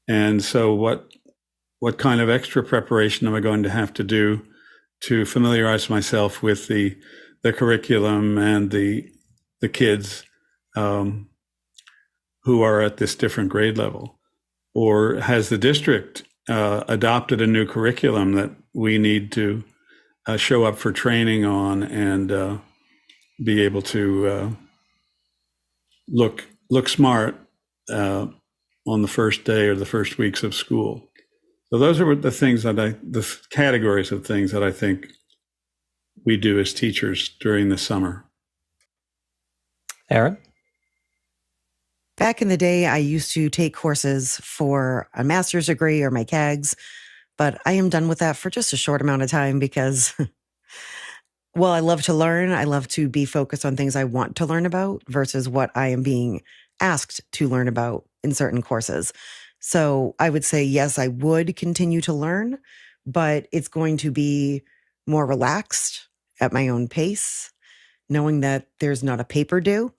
Speaker 2: And so what kind of extra preparation am I going to have to do to familiarize myself with the curriculum and the kids who are at this different grade level? Or has the district adopted a new curriculum that we need to show up for training on and be able to look smart on the first day or the first weeks of school? So those are the things the categories of things that I think we do as teachers during the summer.
Speaker 3: Aaron?
Speaker 6: Back in the day, I used to take courses for a master's degree or my CAGs, but I am done with that for just a short amount of time because, well, I love to learn. I love to be focused on things I want to learn about versus what I am being asked to learn about in certain courses. So I would say, yes, I would continue to learn, but it's going to be more relaxed at my own pace, knowing that there's not a paper due,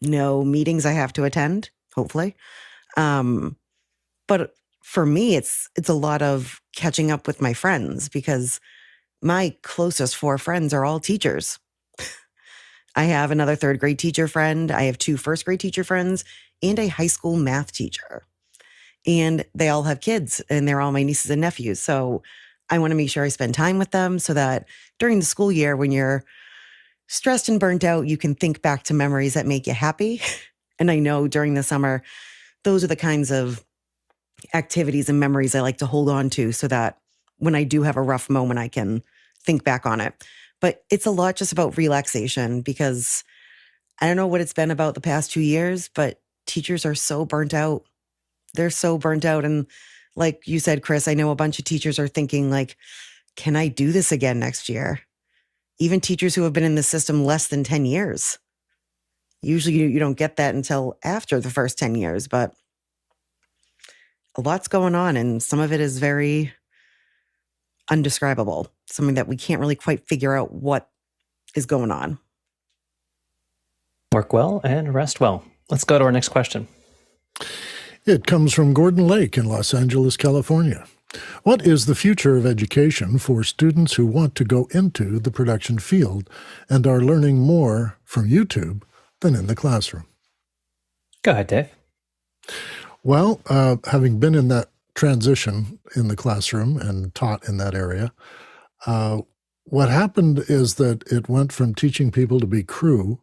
Speaker 6: no meetings I have to attend, hopefully. But for me, it's a lot of catching up with my friends because my closest 4 friends are all teachers. I have another 3rd grade teacher friend. I have 2 first grade teacher friends and a high school math teacher. And they all have kids and they're all my nieces and nephews. So I want to make sure I spend time with them so that during the school year, when you're stressed and burnt out, you can think back to memories that make you happy. And I know during the summer, those are the kinds of activities and memories I like to hold on to so that when I do have a rough moment, I can think back on it. But it's a lot just about relaxation because I don't know what it's been about the past 2 years, but teachers are so burnt out. They're so burnt out. And like you said, Chris, I know a bunch of teachers are thinking like, can I do this again next year? Even teachers who have been in the system less than 10 years. Usually you don't get that until after the first 10 years, but a lot's going on and some of it is very undescribable. Something that we can't really quite figure out what is going on.
Speaker 3: Work well and rest well. Let's go to our next question.
Speaker 1: It comes from Gordon Lake in Los Angeles, California. What is the future of education for students who want to go into the production field and are learning more from YouTube than in the classroom?
Speaker 3: Go ahead, Dave.
Speaker 1: Well, having been in that transition in the classroom and taught in that area, what happened is that it went from teaching people to be crew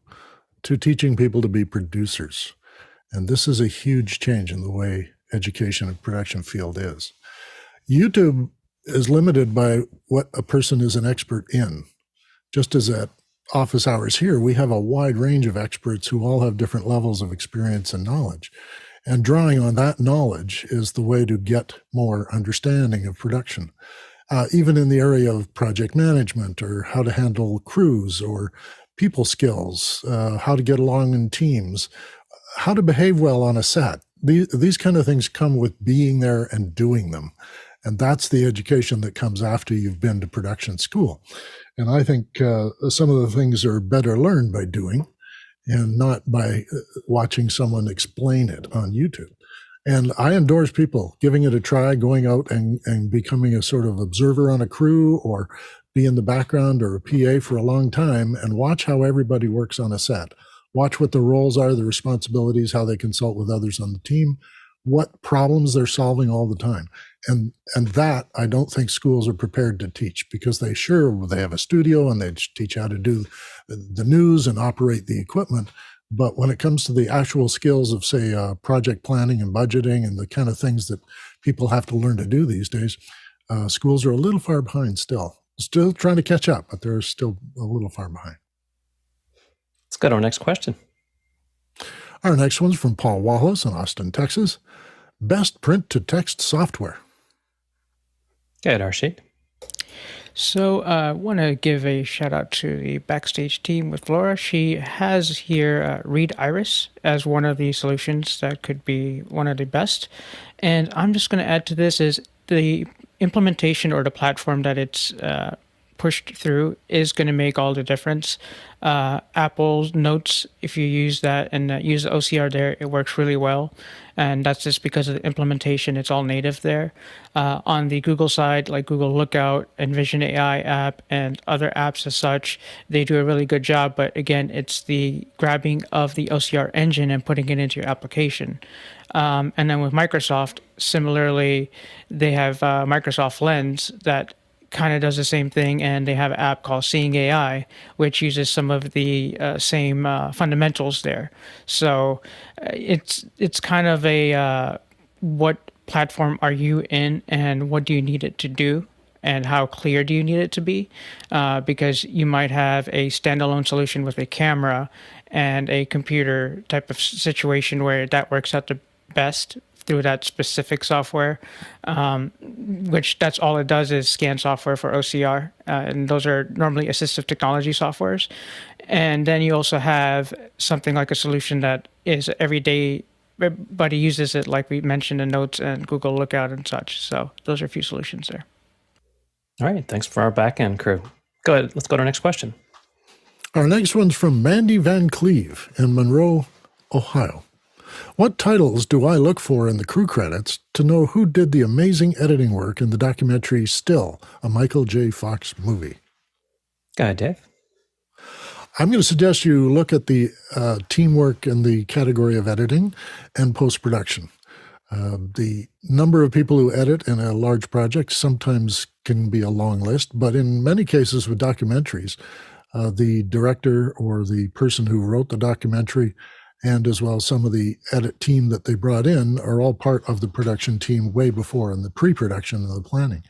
Speaker 1: to teaching people to be producers. And this is a huge change in the way education and production field is. YouTube is limited by what a person is an expert in. Just as at office hours here, we have a wide range of experts who all have different levels of experience and knowledge. And drawing on that knowledge is the way to get more understanding of production. Even in the area of project management or how to handle crews or people skills, how to get along in teams, how to behave well on a set. These kind of things come with being there and doing them. And that's the education that comes after you've been to production school. And I think some of the things are better learned by doing and not by watching someone explain it on YouTube. And I endorse people giving it a try, going out and becoming a sort of observer on a crew or be in the background or a PA for a long time and watch how everybody works on a set. Watch what the roles are, the responsibilities, how they consult with others on the team, what problems they're solving all the time. And that I don't think schools are prepared to teach, because they have a studio and they teach how to do the news and operate the equipment. But when it comes to the actual skills of, say, project planning and budgeting and the kind of things that people have to learn to do these days, schools are a little far behind still. Still trying to catch up, but they're still a little far behind.
Speaker 3: Let's go to our next question.
Speaker 1: Our next one's from Paul Wallace in Austin, Texas. Best print-to-text software.
Speaker 3: Go ahead, Arshit.
Speaker 7: So I want to give a shout out to the backstage team with Laura. She has here Read Iris as one of the solutions that could be one of the best. And I'm just going to add to this is the implementation or the platform that it's pushed through is going to make all the difference. Apple's Notes, if you use that and use the OCR there, it works really well. And that's just because of the implementation. It's all native there. On the Google side, like Google Lookout and Vision AI app and other apps as such, they do a really good job. But again, it's the grabbing of the OCR engine and putting it into your application. And then with Microsoft, similarly, they have Microsoft Lens that kind of does the same thing, and they have an app called Seeing AI, which uses some of the same fundamentals there. So it's kind of a what platform are you in, and what do you need it to do, and how clear do you need it to be? Because you might have a standalone solution with a camera and a computer type of situation where that works out the best through that specific software, which that's all it does is scan software for OCR. And those are normally assistive technology softwares. And then you also have something like a solution that is everyday, everybody uses it, like we mentioned in Notes and Google Lookout and such. So those are a few solutions there.
Speaker 3: All right, thanks for our back-end crew. Go ahead, let's go to our next question.
Speaker 1: Our next one's from Mandy Van Cleve in Monroe, Ohio. What titles do I look for in the crew credits to know who did the amazing editing work in the documentary Still, a Michael J. Fox movie?
Speaker 3: Go ahead, Dave.
Speaker 1: I'm going to suggest you look at the teamwork in the category of editing and post-production. The number of people who edit in a large project sometimes can be a long list, but in many cases with documentaries, the director or the person who wrote the documentary and as well as some of the edit team that they brought in are all part of the production team way before in the pre-production and the planning.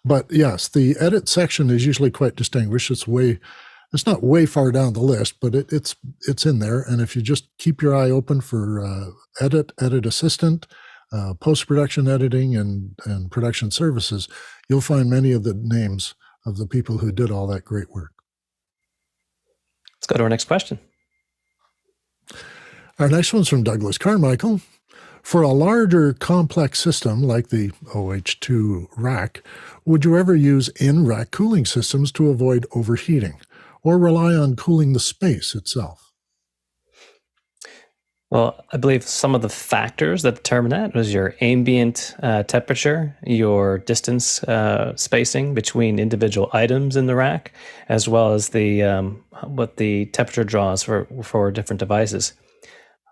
Speaker 1: But yes, the edit section is usually quite distinguished. It's not way far down the list, but it's in there. And if you just keep your eye open for edit assistant, post-production editing, and production services, you'll find many of the names of the people who did all that great work.
Speaker 3: Let's go to our next question.
Speaker 1: Our next one's from Douglas Carmichael. For a larger complex system like the OH2 rack, would you ever use in-rack cooling systems to avoid overheating, or rely on cooling the space itself?
Speaker 3: Well, I believe some of the factors that determine that was your ambient temperature, your distance spacing between individual items in the rack, as well as the what the temperature draws for different devices.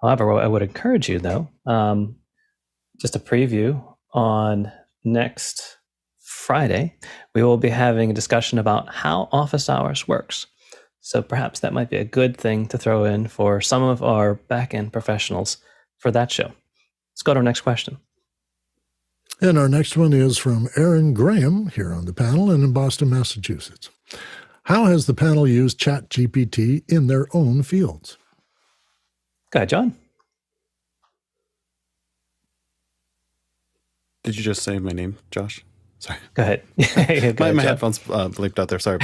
Speaker 3: However, I would encourage you, though, just a preview on next Friday, we will be having a discussion about how office hours works. So perhaps that might be a good thing to throw in for some of our back-end professionals for that show. Let's go to our next question.
Speaker 1: And our next one is from Aaron Graham here on the panel and in Boston, Massachusetts. How has the panel used ChatGPT in their own fields?
Speaker 3: Go ahead, John.
Speaker 5: Did you just say my name, Josh? Sorry.
Speaker 3: Go ahead.
Speaker 5: My headphones blinked out there. Sorry.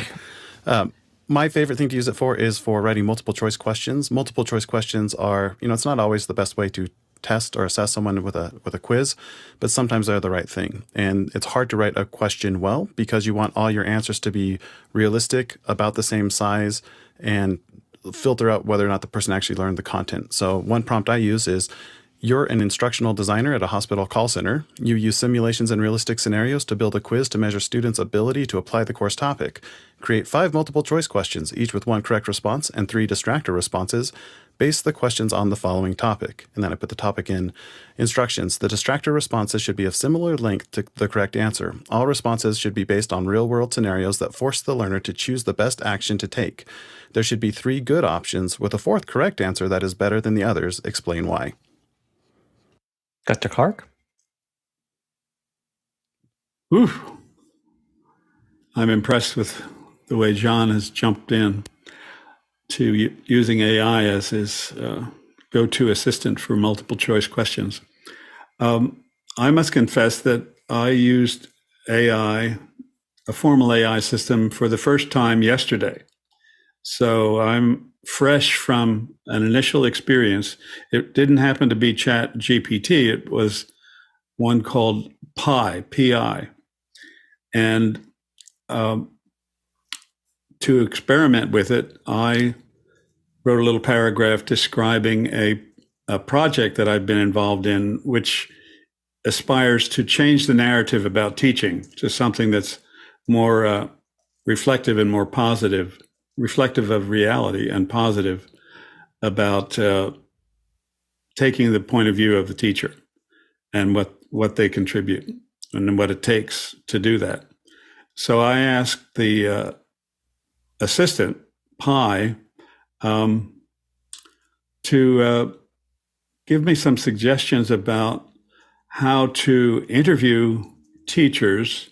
Speaker 5: My favorite thing to use it for is for writing multiple choice questions. Multiple choice questions are, it's not always the best way to test or assess someone with a quiz, but sometimes they're the right thing. And it's hard to write a question well because you want all your answers to be realistic, about the same size, and filter out whether or not the person actually learned the content. So one prompt I use is, You're an instructional designer at a hospital call center. You use simulations and realistic scenarios to build a quiz to measure students' ability to apply the course topic. Create 5 multiple choice questions, each with 1 correct response and 3 distractor responses. Base the questions on the following topic. And then I put the topic in instructions. The distractor responses should be of similar length to the correct answer. All responses should be based on real-world scenarios that force the learner to choose the best action to take. There should be 3 good options with a 4th correct answer that is better than the others. Explain why.
Speaker 3: Dr. Clark?
Speaker 2: Ooh. I'm impressed with the way John has jumped in to using AI as his go-to assistant for multiple choice questions. I must confess that I used AI, a formal AI system, for the first time yesterday. So I'm fresh from an initial experience. It didn't happen to be ChatGPT. It was one called Pi, P-I. And to experiment with it, I wrote a little paragraph describing a project that I've been involved in, which aspires to change the narrative about teaching to something that's more reflective and more positive, reflective of reality and positive about taking the point of view of the teacher and what they contribute and what it takes to do that. So I asked the assistant, Pi, to give me some suggestions about how to interview teachers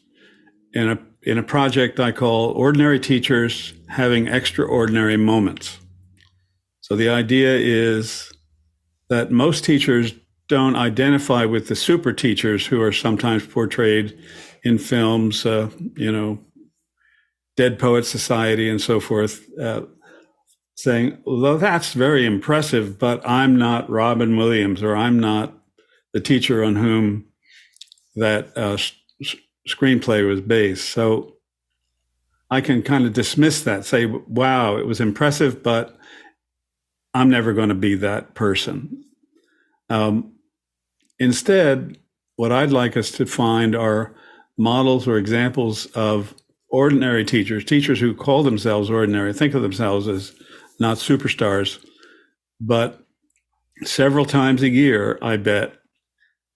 Speaker 2: in a project I call Ordinary Teachers Having Extraordinary Moments. So the idea is that most teachers don't identify with the super teachers who are sometimes portrayed in films, Dead Poets Society and so forth, saying, well, that's very impressive, but I'm not Robin Williams, or I'm not the teacher on whom that screenplay was based. So I can kind of dismiss that, say, wow, it was impressive, but I'm never going to be that person. Instead, what I'd like us to find are models or examples of ordinary teachers, teachers who call themselves ordinary, think of themselves as not superstars, but several times a year, I bet,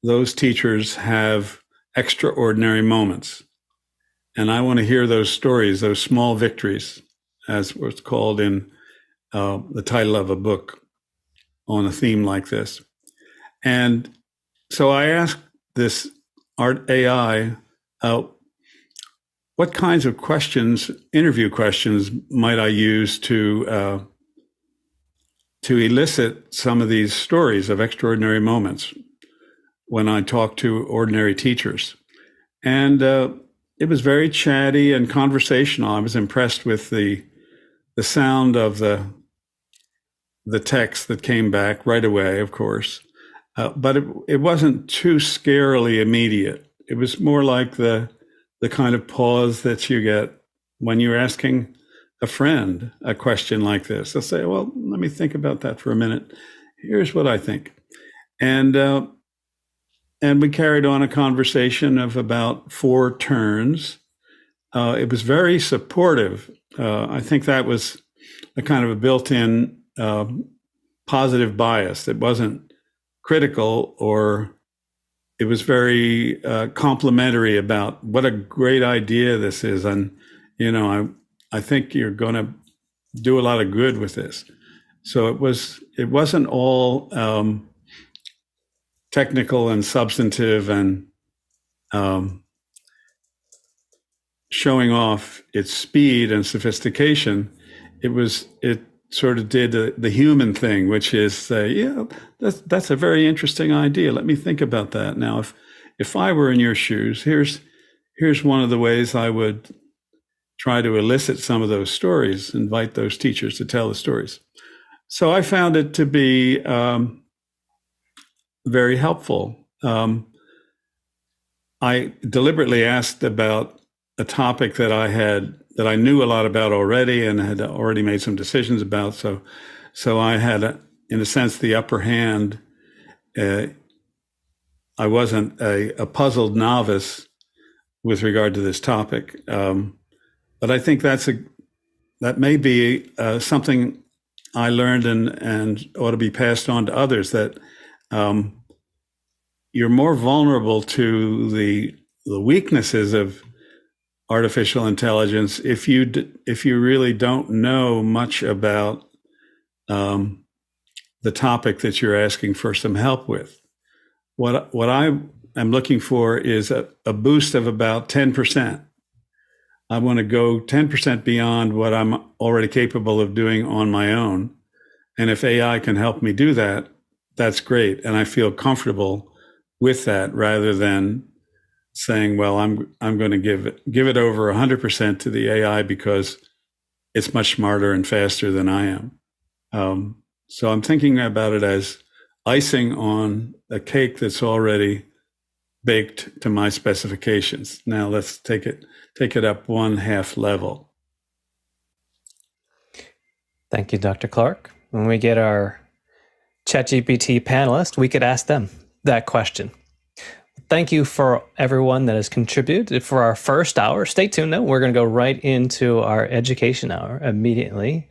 Speaker 2: those teachers have extraordinary moments. And I want to hear those stories, those small victories, as what's called in the title of a book on a theme like this. And so I asked this art AI, what kinds of questions, interview questions, might I use to elicit some of these stories of extraordinary moments when I talk to ordinary teachers? And it was very chatty and conversational. I was impressed with the sound of the text that came back right away, of course. But it wasn't too scarily immediate. It was more like the kind of pause that you get when you're asking a friend a question like this. They'll say, well, let me think about that for a minute. Here's what I think. And we carried on a conversation of about 4 turns. It was very supportive. I think that was a kind of a built-in positive bias. It wasn't critical, or it was very complimentary about what a great idea this is. And, I think you're going to do a lot of good with this. So it wasn't all technical and substantive and showing off its speed and sophistication. It sort of did the human thing, which is say, that's a very interesting idea. Let me think about that. Now, if I were in your shoes, here's one of the ways I would try to elicit some of those stories, invite those teachers to tell the stories. So I found it to be very helpful. I deliberately asked about a topic that I knew a lot about already and had already made some decisions about. So I had, in a sense, the upper hand. I wasn't a puzzled novice with regard to this topic. But I think that may be something I learned and ought to be passed on to others, that you're more vulnerable to the weaknesses of artificial intelligence if you really don't know much about the topic that you're asking for some help with. What I am looking for is a boost of about 10%. I want to go 10% beyond what I'm already capable of doing on my own. And if AI can help me do that, that's great. And I feel comfortable with that, rather than saying, well, I'm going to give it over 100% to the AI because it's much smarter and faster than I am. So I'm thinking about it as icing on a cake that's already baked to my specifications. Now let's take it up one half level.
Speaker 3: Thank you, Dr. Clark. When we get our ChatGPT panelists, we could ask them that question. Thank you for everyone that has contributed for our first hour. Stay tuned, though. We're going to go right into our education hour immediately.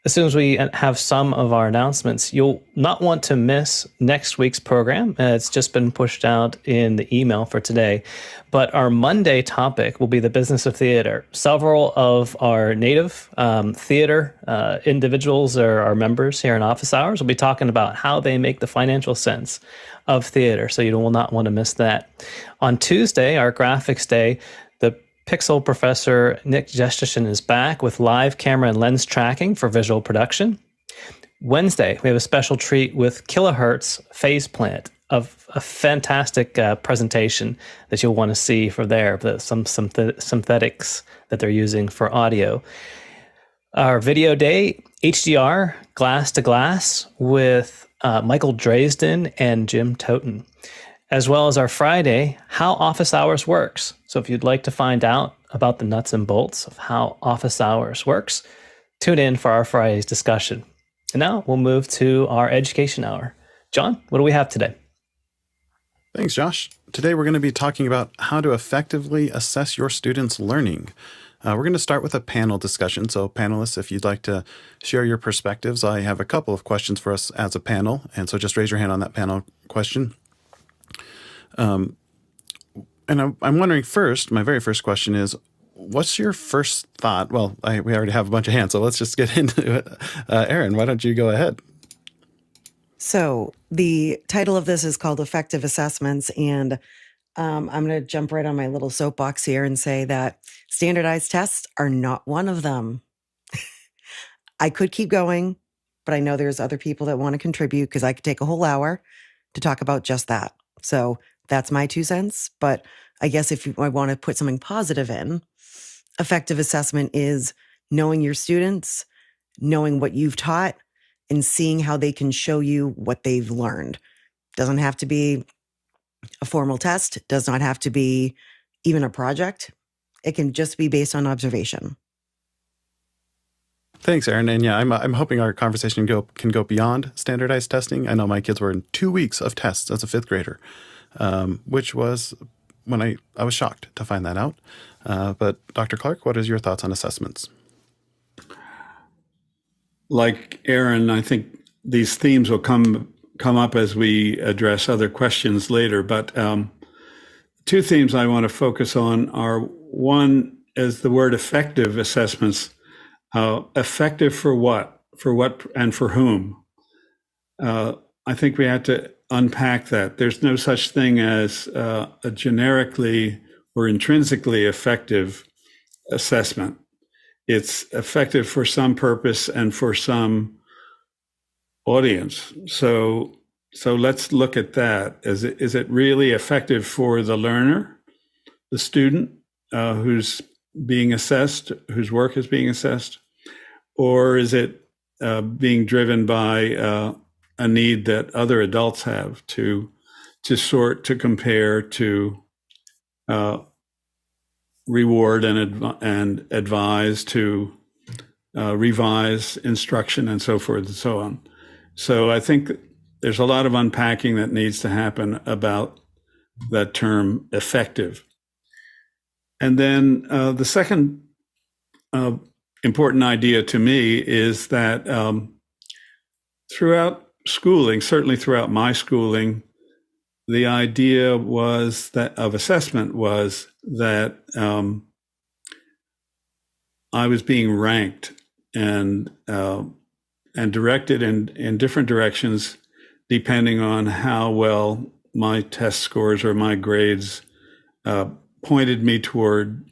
Speaker 3: As soon as we have some of our announcements, you'll not want to miss next week's program. It's just been pushed out in the email for today. But our Monday topic will be the business of theater. Several of our native theater individuals or our members here in Office Hours will be talking about how they make the financial sense of theater. So you will not want to miss that. On Tuesday, our graphics day, the Pixel professor Nick Jesterson is back with live camera and lens tracking for visual production. Wednesday, we have a special treat with Kilohertz Phase Plant, of a fantastic presentation that you'll want to see for there, some synthetics that they're using for audio. Our video day, HDR Glass to Glass with Michael Dresden and Jim Toten, as well as our Friday, How Office Hours Works. So if you'd like to find out about the nuts and bolts of how Office Hours works, tune in for our Friday's discussion. And now we'll move to our education hour. John, what do we have today?
Speaker 5: Thanks, Josh. Today we're going to be talking about how to effectively assess your students' learning. We're going to start with a panel discussion. So panelists, if you'd like to share your perspectives, I have a couple of questions for us as a panel. And so just raise your hand on that panel question. And I'm wondering first, my very first question is, what's your first thought? Well, we already have a bunch of hands, so let's just get into it. Erin, why don't you go ahead?
Speaker 6: So the title of this is called Effective Assessments, and I'm going to jump right on my little soapbox here and say that standardized tests are not one of them. I could keep going, but I know there's other people that want to contribute because I could take a whole hour to talk about just that. So that's my 2 cents. But I guess if I want to put something positive in, effective assessment is knowing your students, knowing what you've taught, and seeing how they can show you what they've learned. Doesn't have to be a formal test, does not have to be even a project. It can just be based on observation.
Speaker 5: Thanks, Erin. And yeah, I'm hoping our conversation can go beyond standardized testing. I know my kids were in 2 weeks of tests as a 5th grader, which was when I was shocked to find that out. But Dr. Clark, what is your thoughts on assessments?
Speaker 2: Like Erin, I think these themes will come up as we address other questions later. But 2 themes I want to focus on are, one is the word effective assessments. Effective for what? For what and for whom? I think we have to unpack that. There's no such thing as a generically or intrinsically effective assessment. It's effective for some purpose and for some audience. So let's look at that. Is it really effective for the learner, the student who's being assessed, whose work is being assessed? Or is it being driven by a need that other adults have to sort, to compare, to reward and advise, to revise instruction, and so forth and so on? So I think there's a lot of unpacking that needs to happen about that term effective. And then the second important idea to me is that throughout schooling, certainly throughout my schooling, the idea was that of assessment was that I was being ranked and directed in different directions depending on how well my test scores or my grades pointed me toward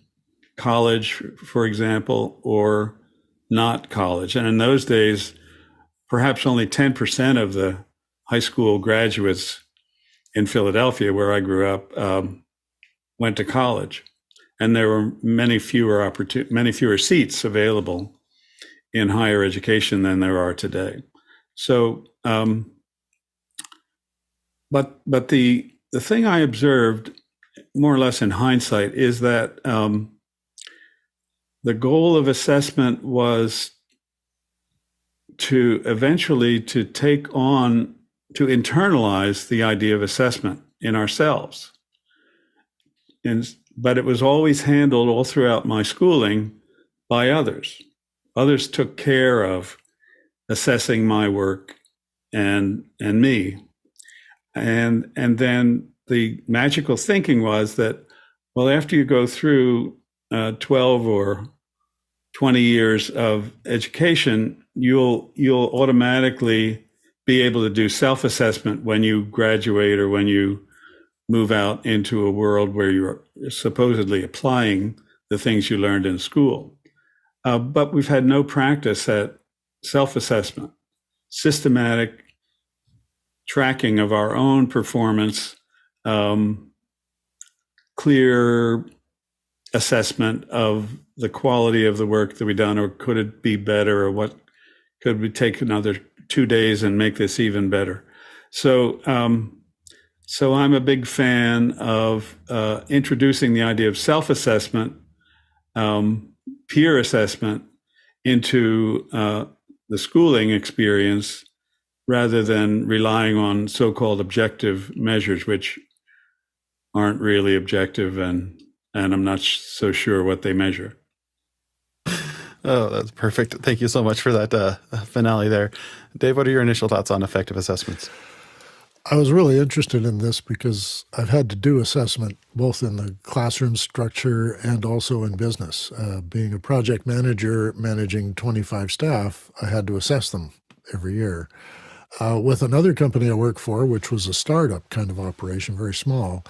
Speaker 2: college, for example, or not college. And in those days, perhaps only 10% of the high school graduates in Philadelphia, where I grew up, went to college. And there were many fewer seats available in higher education than there are today. So, but the thing I observed, more or less in hindsight, is that the goal of assessment was to eventually to internalize the idea of assessment in ourselves. But it was always handled all throughout my schooling by others. Others took care of assessing my work and me. And then the magical thinking was that, well, after you go through 12 or 20 years of education, you'll automatically be able to do self-assessment when you graduate or when you move out into a world where you're supposedly applying the things you learned in school. But we've had no practice at self-assessment, systematic tracking of our own performance, clear assessment of the quality of the work that we've done, or could it be better, or what could we take another 2 days and make this even better? So I'm a big fan of introducing the idea of self-assessment, peer assessment into the schooling experience, rather than relying on so-called objective measures, which aren't really objective, and I'm not so sure what they measure.
Speaker 5: Oh, that's perfect. Thank you so much for that finale there. Dave, what are your initial thoughts on effective assessments?
Speaker 1: I was really interested in this because I've had to do assessment both in the classroom structure and also in business. Being a project manager managing 25 staff, I had to assess them every year. With another company I work for, which was a startup kind of operation, very small,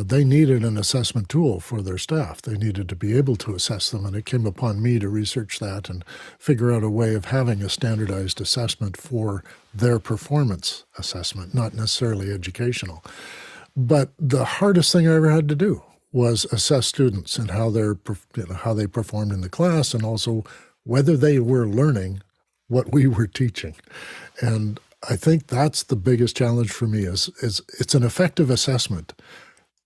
Speaker 1: they needed an assessment tool for their staff. They needed to be able to assess them, and it came upon me to research that and figure out a way of having a standardized assessment for their performance assessment, not necessarily educational. But the hardest thing I ever had to do was assess students and how they performed in the class, and also whether they were learning what we were teaching. And I think that's the biggest challenge for me is it's an effective assessment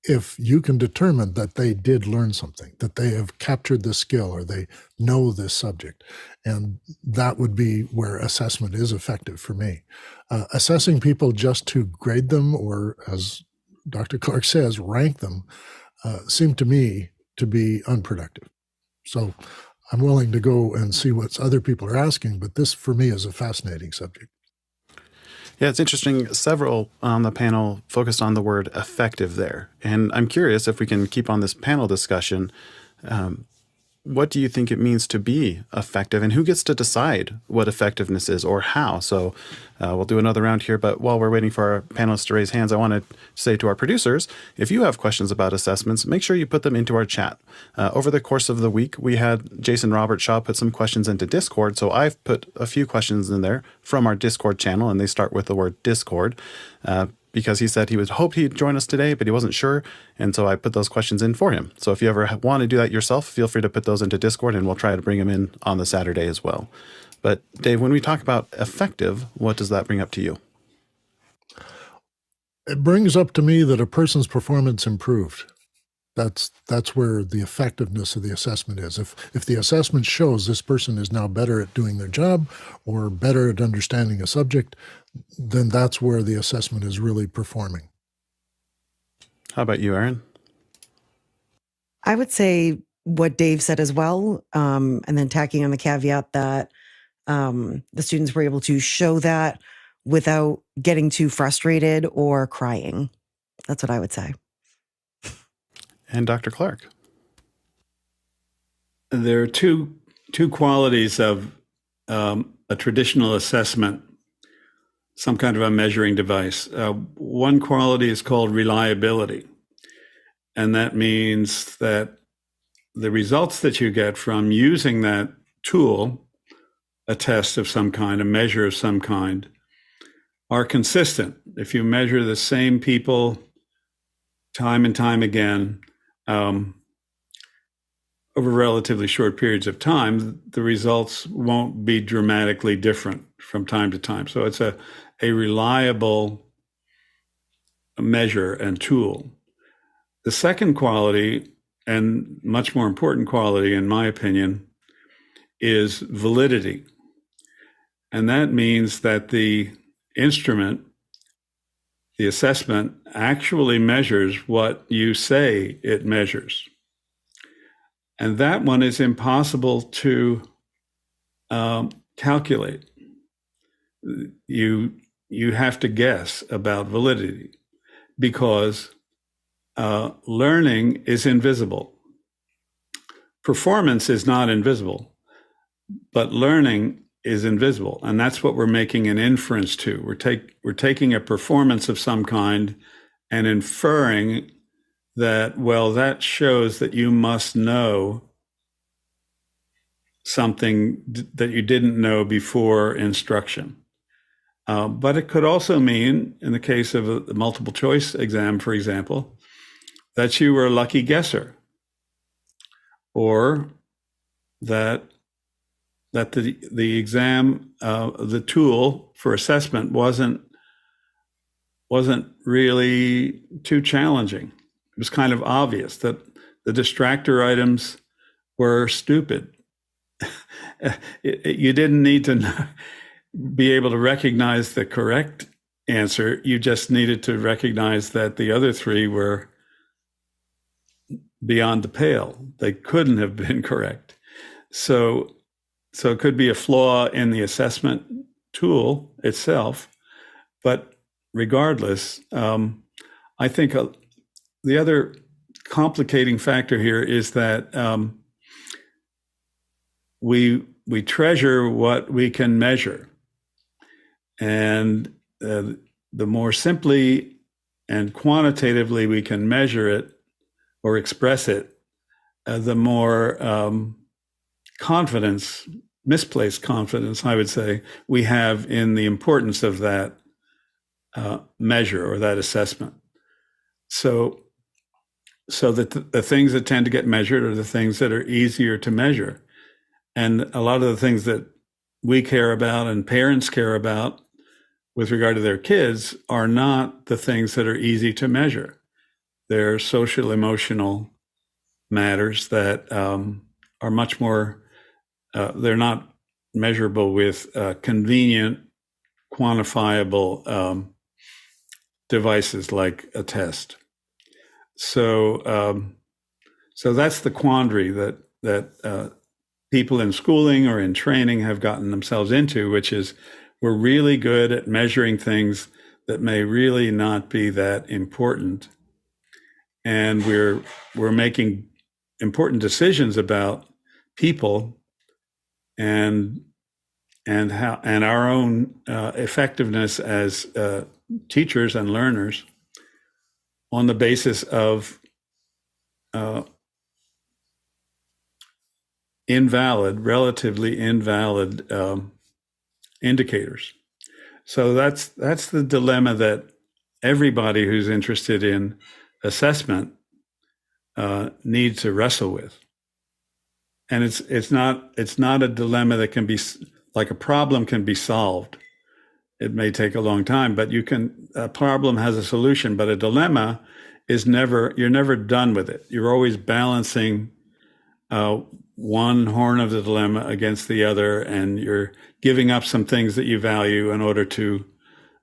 Speaker 1: if you can determine that they did learn something, that they have captured the skill or they know this subject. And that would be where assessment is effective for me. Assessing people just to grade them or, as Dr. Clark says, rank them, seemed to me to be unproductive. So I'm willing to go and see what other people are asking, but this for me is a fascinating subject.
Speaker 5: Yeah, it's interesting. Several on the panel focused on the word effective there. And I'm curious if we can keep on this panel discussion. What do you think it means to be effective, and who gets to decide what effectiveness is or how? So we'll do another round here, but while we're waiting for our panelists to raise hands, I want to say to our producers, if you have questions about assessments, make sure you put them into our chat. Over the course of the week, we had Jason Robert Shaw put some questions into Discord, so I've put a few questions in there from our Discord channel, and they start with the word Discord. Because he said he would hope he'd join us today, but he wasn't sure. And so I put those questions in for him. So if you ever want to do that yourself, feel free to put those into Discord, and we'll try to bring them in on the Saturday as well. But Dave, when we talk about effective, what does that bring up to you?
Speaker 1: It brings up to me that a person's performance improved. That's where the effectiveness of the assessment is. If the assessment shows this person is now better at doing their job or better at understanding a subject, then that's where the assessment is really performing.
Speaker 5: How about you, Aaron?
Speaker 6: I would say what Dave said as well, and then tacking on the caveat that the students were able to show that without getting too frustrated or crying. That's what I would say.
Speaker 5: And Dr. Clark?
Speaker 2: There are two qualities of a traditional assessment, some kind of a measuring device. One quality is called reliability. And that means that the results that you get from using that tool, a test of some kind, a measure of some kind, are consistent. If you measure the same people time and time again, over relatively short periods of time, the results won't be dramatically different from time to time. So it's a reliable measure and tool. The second quality, and much more important quality, in my opinion, is validity. And that means that the instrument, the assessment, actually measures what you say it measures. And that one is impossible to calculate. You have to guess about validity because learning is invisible. Performance is not invisible, but learning is invisible. And that's what we're making an inference to. We're taking a performance of some kind and inferring that, well, that shows that you must know something that you didn't know before instruction. But it could also mean, in the case of a multiple choice exam, for example, that you were a lucky guesser, or that the exam, the tool for assessment wasn't really too challenging. It was kind of obvious that the distractor items were stupid. You didn't need to be able to recognize the correct answer. You just needed to recognize that the other three were beyond the pale. They couldn't have been correct. So it could be a flaw in the assessment tool itself. But regardless, I think the other complicating factor here is that we treasure what we can measure. And the more simply and quantitatively we can measure it or express it, the more confidence, misplaced confidence, I would say, we have in the importance of that measure or that assessment. So that the things that tend to get measured are the things that are easier to measure. And a lot of the things that we care about and parents care about with regard to their kids are not the things that are easy to measure. They're social emotional matters that are much more, they're not measurable with convenient, quantifiable devices like a test. So that's the quandary that people in schooling or in training have gotten themselves into, which is we're really good at measuring things that may really not be that important. And we're making important decisions about people and our own effectiveness as teachers and learners on the basis of relatively invalid indicators. So that's the dilemma that everybody who's interested in assessment needs to wrestle with. And it's not a dilemma that can be like a problem can be solved. It may take a long time, but a problem has a solution. But a dilemma you're never done with it. You're always balancing one horn of the dilemma against the other, and you're giving up some things that you value in order to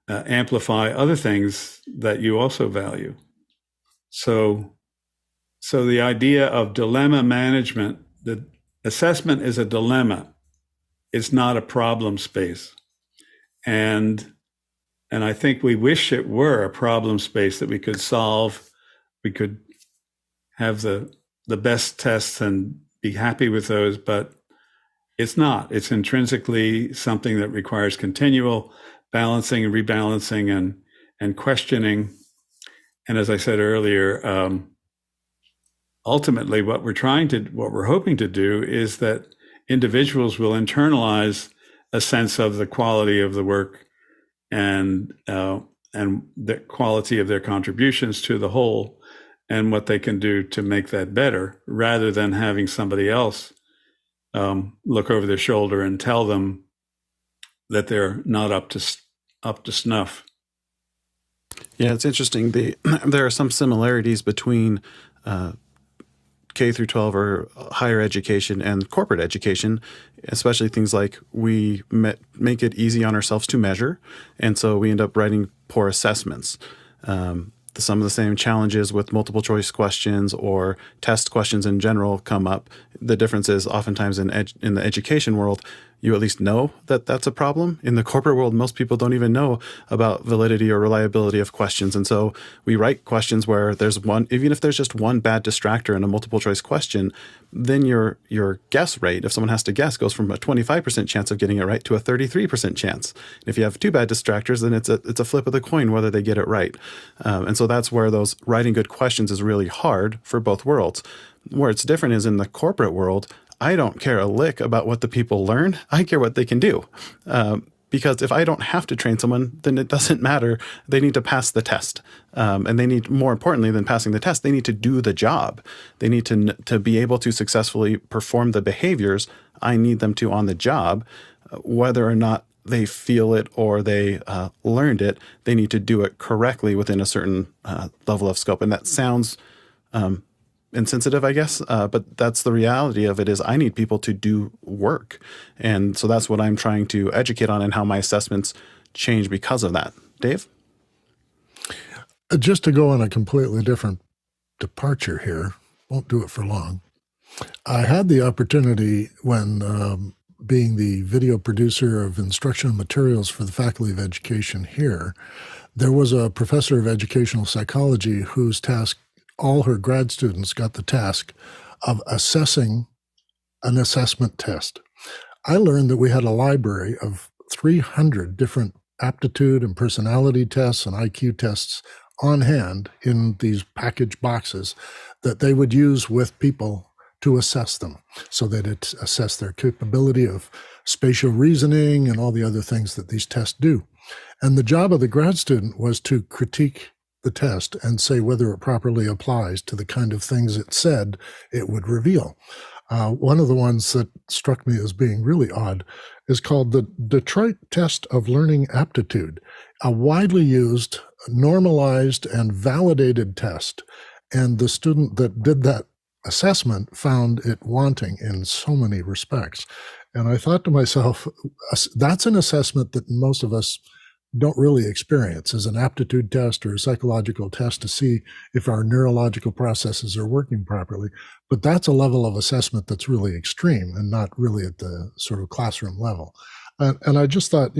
Speaker 2: amplify other things that you also value. So the idea of dilemma management, the assessment is a dilemma. It's not a problem space. And I think we wish it were a problem space that we could solve. We could have the best tests and be happy with those, but it's not. It's intrinsically something that requires continual balancing and rebalancing and questioning. And as I said earlier, ultimately what we're hoping to do is that individuals will internalize a sense of the quality of the work and the quality of their contributions to the whole, and what they can do to make that better, rather than having somebody else look over their shoulder and tell them that they're not up to snuff.
Speaker 5: Yeah, it's interesting. There are some similarities between K through 12 or higher education and corporate education, especially things like we make it easy on ourselves to measure, and so we end up writing poor assessments. Some of the same challenges with multiple choice questions or test questions in general come up. The difference is oftentimes in the education world, you at least know that that's a problem. In the corporate world, most people don't even know about validity or reliability of questions. And so we write questions where there's one, even if there's just one bad distractor in a multiple choice question, then your guess rate, if someone has to guess, goes from a 25% chance of getting it right to a 33% chance. And if you have two bad distractors, then it's a flip of the coin whether they get it right. And so that's where those writing good questions is really hard for both worlds. Where it's different is in the corporate world, I don't care a lick about what the people learn. I care what they can do. Because if I don't have to train someone, then it doesn't matter. They need to pass the test. And they need, more importantly than passing the test, they need to do the job. They need to be able to successfully perform the behaviors I need them to on the job. Whether or not they feel it or they learned it, they need to do it correctly within a certain level of scope. And that sounds insensitive, I guess, but that's the reality of it. Is I need people to do work, and so that's what I'm trying to educate on, and how my assessments change because of that. Dave?
Speaker 1: Just to go on a completely different departure here, won't do it for long. I had the opportunity when being the video producer of instructional materials for the Faculty of Education here, there was a professor of educational psychology whose task, all her grad students got the task of assessing an assessment test. I learned that we had a library of 300 different aptitude and personality tests and IQ tests on hand in these package boxes that they would use with people to assess them, so that it assessed their capability of spatial reasoning and all the other things that these tests do. And the job of the grad student was to critique the test and say whether it properly applies to the kind of things it said it would reveal. One of the ones that struck me as being really odd is called the Detroit Test of Learning Aptitude, a widely used, normalized, and validated test. And the student that did that assessment found it wanting in so many respects. And I thought to myself, that's an assessment that most of us don't really experience as an aptitude test or a psychological test to see if our neurological processes are working properly. But that's a level of assessment that's really extreme and not really at the sort of classroom level. And I just thought,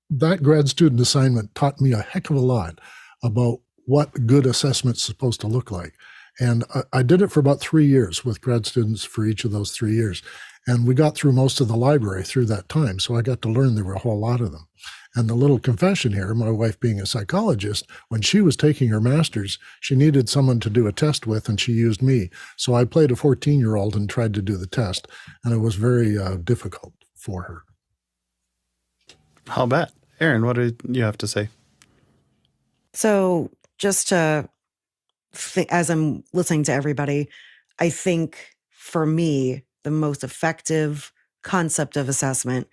Speaker 1: that grad student assignment taught me a heck of a lot about what good assessment's supposed to look like. And I did it for about 3 years with grad students for each of those 3 years. And we got through most of the library through that time. So I got to learn there were a whole lot of them. And the little confession here, my wife being a psychologist, when she was taking her master's, she needed someone to do a test with, and she used me. So I played a 14-year-old and tried to do the test. And it was very difficult for her.
Speaker 5: I'll bet. Aaron, what did you have to say?
Speaker 6: So just to as I'm listening to everybody, I think for me, the most effective concept of assessment,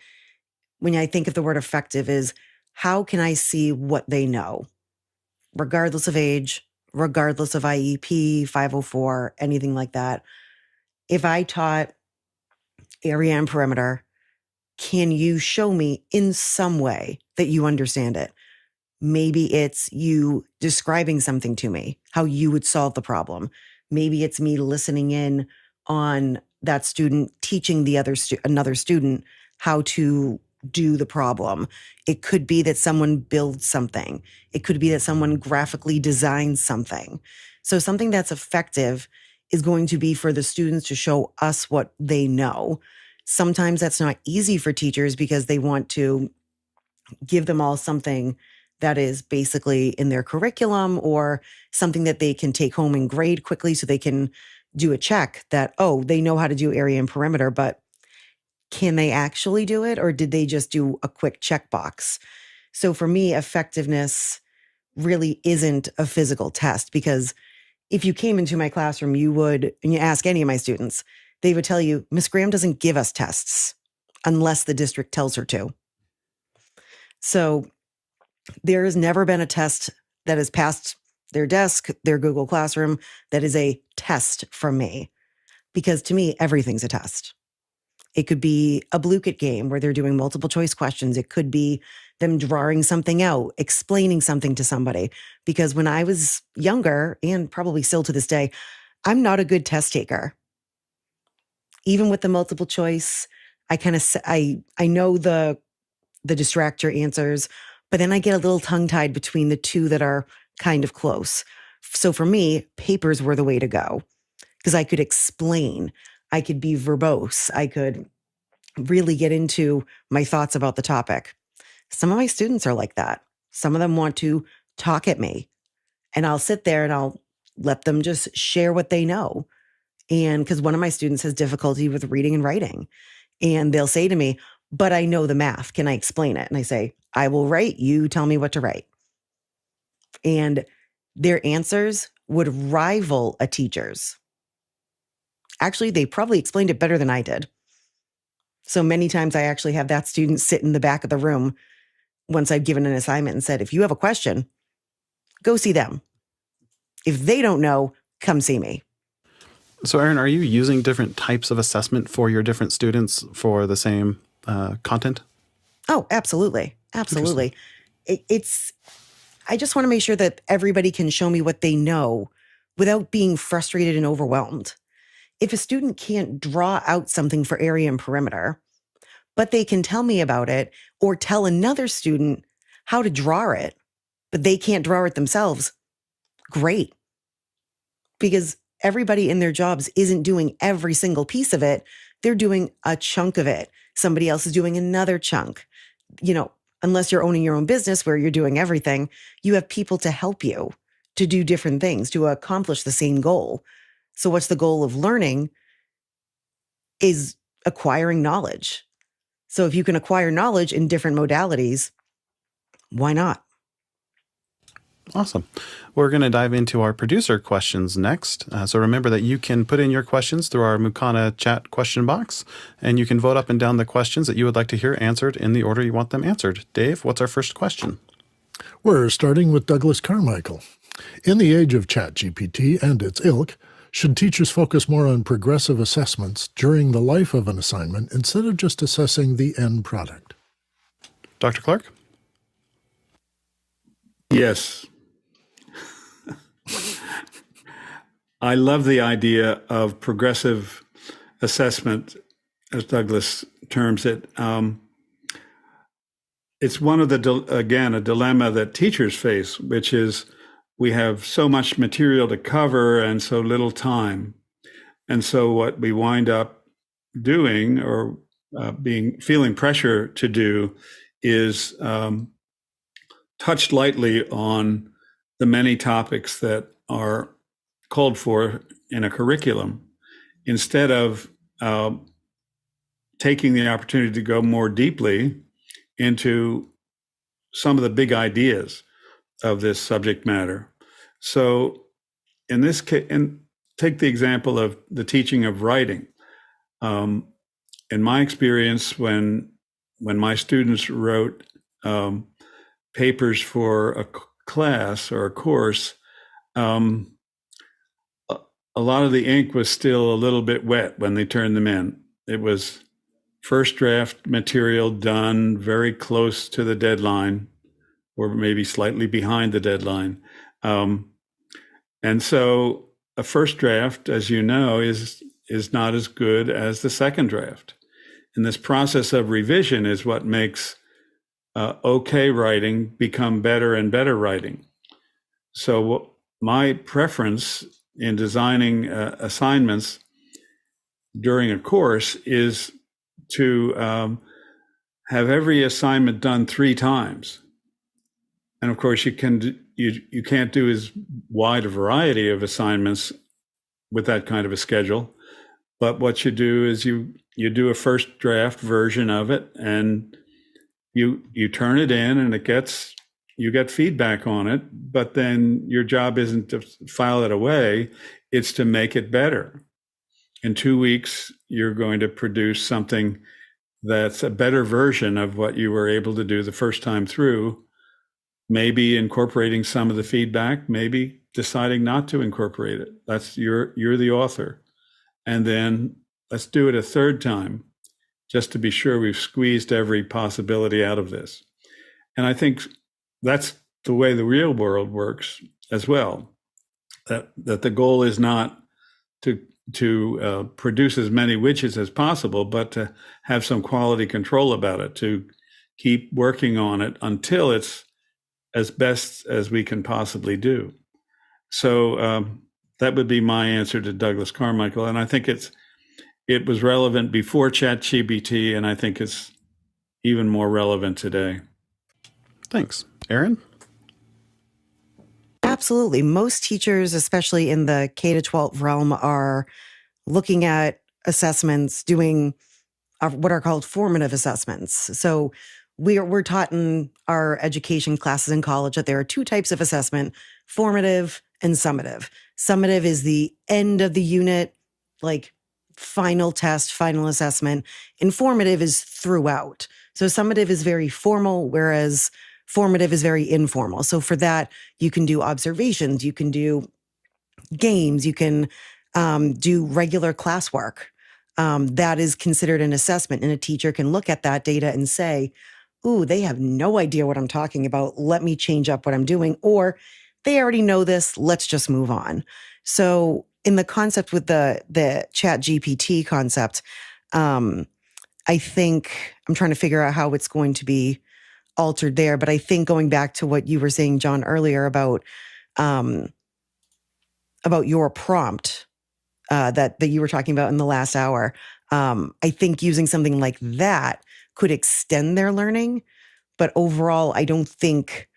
Speaker 6: when I think of the word effective, is how can I see what they know, regardless of age, regardless of IEP, 504, anything like that. If I taught area and perimeter, can you show me in some way that you understand it? Maybe it's you describing something to me, how you would solve the problem. Maybe it's me listening in on that student teaching the another student how to do the problem. It could be that someone builds something. It could be that someone graphically designs something. So something that's effective is going to be for the students to show us what they know. Sometimes that's not easy for teachers because they want to give them all something that is basically in their curriculum or something that they can take home and grade quickly so they can do a check that, oh, they know how to do area and perimeter, but can they actually do it? Or did they just do a quick checkbox? So for me, effectiveness really isn't a physical test, because if you came into my classroom, and you ask any of my students, they would tell you, Miss Graham doesn't give us tests unless the district tells her to. So there has never been a test that has passed their desk, their Google Classroom, that is a test from me. Because to me, everything's a test. It could be a Blue-Kit game where they're doing multiple choice questions. It could be them drawing something out, explaining something to somebody. Because when I was younger, and probably still to this day, I'm not a good test taker. Even with the multiple choice, I know the distractor answers, but then I get a little tongue-tied between the two that are kind of close. So for me, papers were the way to go, because I could explain, I could be verbose, I could really get into my thoughts about the topic. Some of my students are like that. Some of them want to talk at me, and I'll sit there and I'll let them just share what they know. And because one of my students has difficulty with reading and writing, and they'll say to me, but I know the math. Can I explain it? And I say, I will write. You tell me what to write. And their answers would rival a teacher's. Actually, they probably explained it better than I did. So many times I actually have that student sit in the back of the room once I've given an assignment and said, if you have a question, go see them. If they don't know, come see me.
Speaker 5: So, Erin, are you using different types of assessment for your different students for the same content?
Speaker 6: Oh, absolutely. Absolutely. I just want to make sure that everybody can show me what they know without being frustrated and overwhelmed. If a student can't draw out something for area and perimeter, but they can tell me about it or tell another student how to draw it, but they can't draw it themselves, great. Because everybody in their jobs isn't doing every single piece of it. They're doing a chunk of it. Somebody else is doing another chunk. Unless you're owning your own business where you're doing everything, you have people to help you to do different things, to accomplish the same goal. So what's the goal of learning is acquiring knowledge. So if you can acquire knowledge in different modalities, why not?
Speaker 5: Awesome. We're going to dive into our producer questions next. So remember that you can put in your questions through our Mukana chat question box, and you can vote up and down the questions that you would like to hear answered in the order you want them answered. Dave, what's our first question?
Speaker 1: We're starting with Douglas Carmichael. In the age of ChatGPT and its ilk, should teachers focus more on progressive assessments during the life of an assignment instead of just assessing the end product?
Speaker 5: Dr. Clark?
Speaker 2: Yes. I love the idea of progressive assessment, as Douglas terms it. It's one of a dilemma that teachers face, which is we have so much material to cover and so little time. And so what we wind up doing or feeling pressure to do is touch lightly on the many topics that are called for in a curriculum, instead of taking the opportunity to go more deeply into some of the big ideas of this subject matter. So in this case, and take the example of the teaching of writing. In my experience, when my students wrote papers for a class or a course, a lot of the ink was still a little bit wet when they turned them in. It was first draft material done very close to the deadline, or maybe slightly behind the deadline. And so a first draft, as you know, is not as good as the second draft. And this process of revision is what makes okay writing become better and better writing. So my preference in designing assignments during a course is to have every assignment done 3 times. And of course, you can't do as wide a variety of assignments with that kind of a schedule. But what you do is you do a first draft version of it, and you turn it in, and you get feedback on it. But then your job isn't to file it away; it's to make it better. In 2 weeks, you're going to produce something that's a better version of what you were able to do the first time through. Maybe incorporating some of the feedback, maybe deciding not to incorporate it. That's you're the author. And then let's do it a third time, just to be sure we've squeezed every possibility out of this. And I think that's the way the real world works as well. That the goal is not to produce as many widgets as possible, but to have some quality control about it, to keep working on it until it's as best as we can possibly do. So that would be my answer to Douglas Carmichael. And I think it was relevant before ChatGPT, and I think it's even more relevant today.
Speaker 5: Thanks. Aaron?
Speaker 6: Absolutely. Most teachers, especially in the K-12 realm, are looking at assessments, doing what are called formative assessments. So we're taught in our education classes in college that there are 2 types of assessment, formative and summative. Summative is the end of the unit, like final test, final assessment. Informative is throughout. So summative is very formal, whereas formative is very informal. So for that, you can do observations, you can do games, you can do regular classwork. That is considered an assessment, and a teacher can look at that data and say, ooh, they have no idea what I'm talking about. Let me change up what I'm doing. Or they already know this. Let's just move on. So in the concept with the ChatGPT concept, I think I'm trying to figure out how it's going to be altered there. But I think going back to what you were saying, John, earlier about your prompt that you were talking about in the last hour, I think using something like that could extend their learning. But overall, I don't think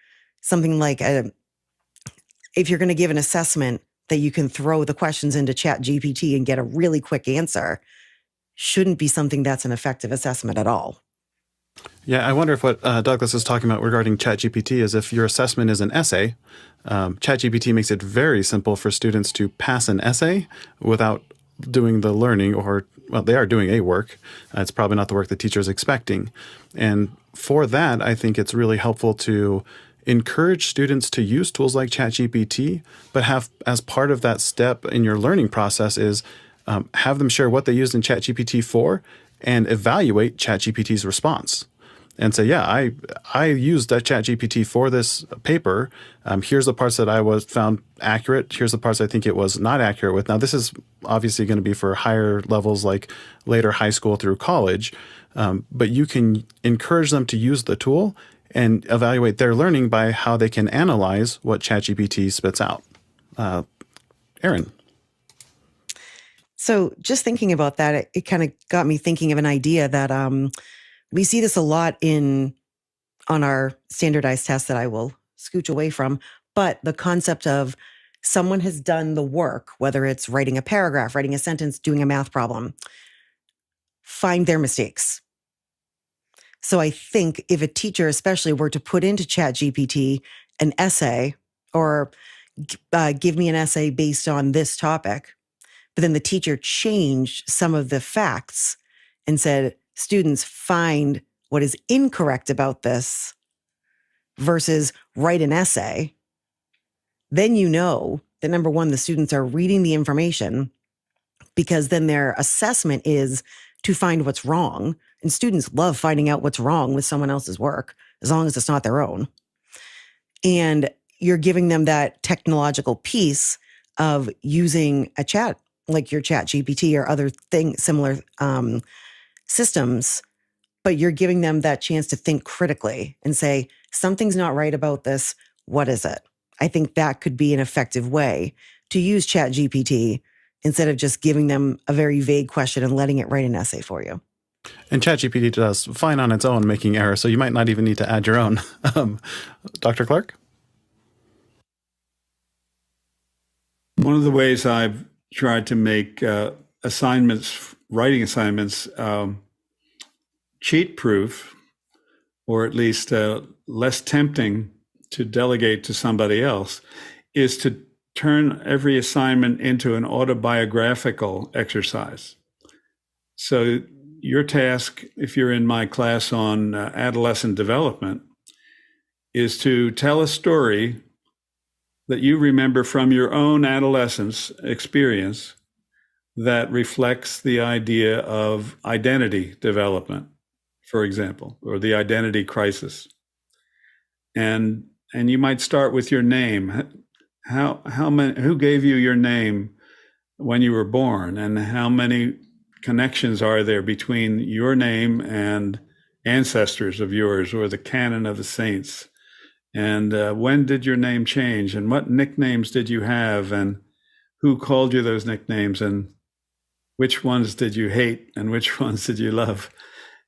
Speaker 6: something like if you're going to give an assessment that you can throw the questions into ChatGPT and get a really quick answer, shouldn't be something that's an effective assessment at all.
Speaker 5: Yeah, I wonder if what Douglas is talking about regarding ChatGPT is if your assessment is an essay, ChatGPT makes it very simple for students to pass an essay without doing the learning, or, well, they are doing a work. It's probably not the work the teacher is expecting. And for that, I think it's really helpful to encourage students to use tools like ChatGPT, but have as part of that step in your learning process is have them share what they used in ChatGPT for and evaluate ChatGPT's response. And say, yeah, I used that ChatGPT for this paper. Here's the parts that I found accurate. Here's the parts I think it was not accurate with. Now, this is obviously going to be for higher levels like later high school through college. But you can encourage them to use the tool and evaluate their learning by how they can analyze what ChatGPT spits out. Aaron.
Speaker 6: So just thinking about that, it kind of got me thinking of an idea that we see this a lot on our standardized tests that I will scooch away from. But the concept of someone has done the work, whether it's writing a paragraph, writing a sentence, doing a math problem, find their mistakes. So I think if a teacher especially were to put into ChatGPT an essay or give me an essay based on this topic, but then the teacher changed some of the facts and said, students, find what is incorrect about this versus write an essay, then you know that number one, the students are reading the information, because then their assessment is to find what's wrong. And students love finding out what's wrong with someone else's work, as long as it's not their own. And you're giving them that technological piece of using a chat, like your ChatGPT or other similar systems, but you're giving them that chance to think critically and say, something's not right about this. What is it? I think that could be an effective way to use ChatGPT instead of just giving them a very vague question and letting it write an essay for you.
Speaker 5: And ChatGPT does fine on its own making errors, so you might not even need to add your own. Dr. Clark?
Speaker 2: One of the ways I've tried to make writing assignments, cheat-proof, or at least less tempting to delegate to somebody else, is to turn every assignment into an autobiographical exercise. So your task, if you're in my class on adolescent development, is to tell a story that you remember from your own adolescence experience that reflects the idea of identity development, for example, or the identity crisis. And you might start with your name. Who gave you your name when you were born, and how many connections are there between your name and ancestors of yours, or the canon of the saints? And when did your name change, and what nicknames did you have, and who called you those nicknames, and which ones did you hate and which ones did you love,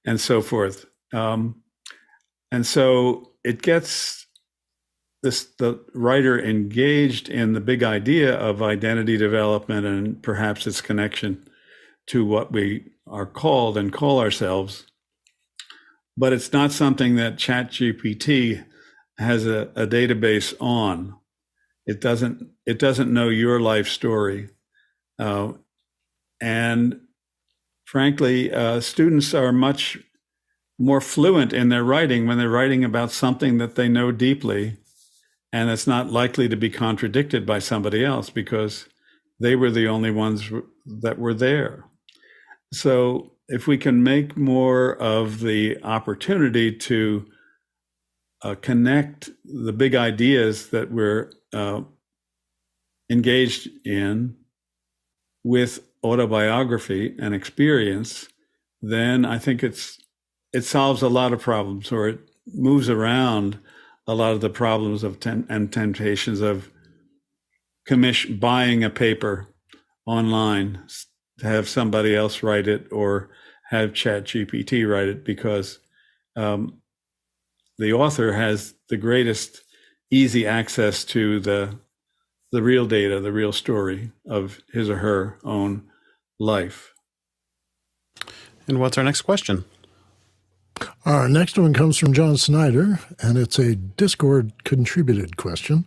Speaker 2: and so forth. And so it gets the writer engaged in the big idea of identity development and perhaps its connection to what we are called and call ourselves. But it's not something that ChatGPT has a database on. It doesn't know your life story. And frankly, students are much more fluent in their writing when they're writing about something that they know deeply, and it's not likely to be contradicted by somebody else because they were the only ones that were there. So if we can make more of the opportunity to connect the big ideas that we're engaged in with autobiography and experience, then I think it solves a lot of problems, or it moves around a lot of the problems of and temptations of buying a paper online to have somebody else write it, or have ChatGPT write it, because the author has the greatest easy access to the real data, the real story of his or her own life.
Speaker 5: And what's our next question?
Speaker 1: Our next one comes from John Snyder, and it's a Discord contributed question.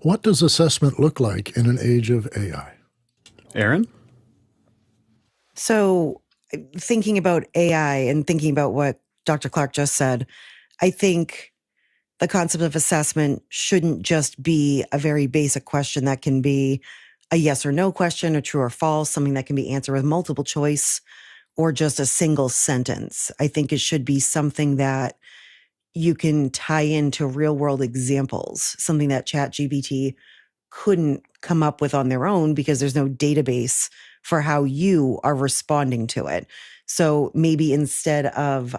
Speaker 1: What does assessment look like in an age of AI?
Speaker 5: Aaron?
Speaker 6: So thinking about AI and thinking about what Dr. Clark just said, I think the concept of assessment shouldn't just be a very basic question that can be a yes or no question, a true or false, something that can be answered with multiple choice, or just a single sentence. I think it should be something that you can tie into real world examples, something that ChatGPT couldn't come up with on their own because there's no database for how you are responding to it. So maybe instead of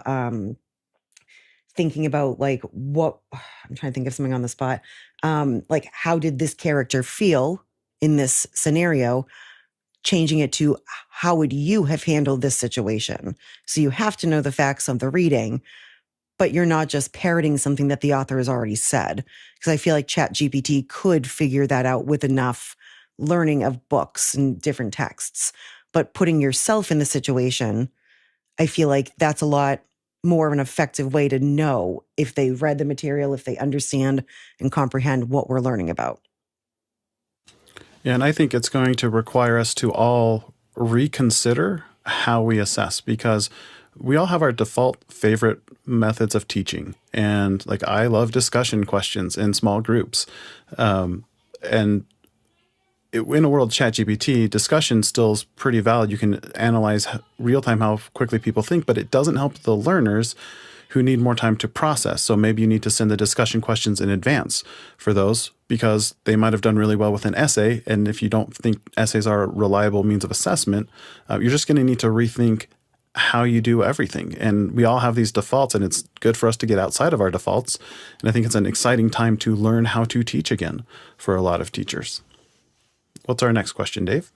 Speaker 6: thinking about I'm trying to think of something on the spot, like how did this character feel in this scenario, changing it to how would you have handled this situation? So you have to know the facts of the reading, but you're not just parroting something that the author has already said. Because I feel like ChatGPT could figure that out with enough learning of books and different texts. But putting yourself in the situation, I feel like that's a lot more of an effective way to know if they read the material, if they understand and comprehend what we're learning about.
Speaker 5: Yeah, and I think it's going to require us to all reconsider how we assess, because we all have our default favorite methods of teaching. And I love discussion questions in small groups. And in a world of ChatGPT, discussion still is pretty valid. You can analyze real time how quickly people think, but it doesn't help the learners who need more time to process. So maybe you need to send the discussion questions in advance for those, because they might have done really well with an essay. And if you don't think essays are a reliable means of assessment, you're just going to need to rethink how you do everything. And we all have these defaults, and it's good for us to get outside of our defaults. And I think it's an exciting time to learn how to teach again for a lot of teachers. What's our next question, Dave?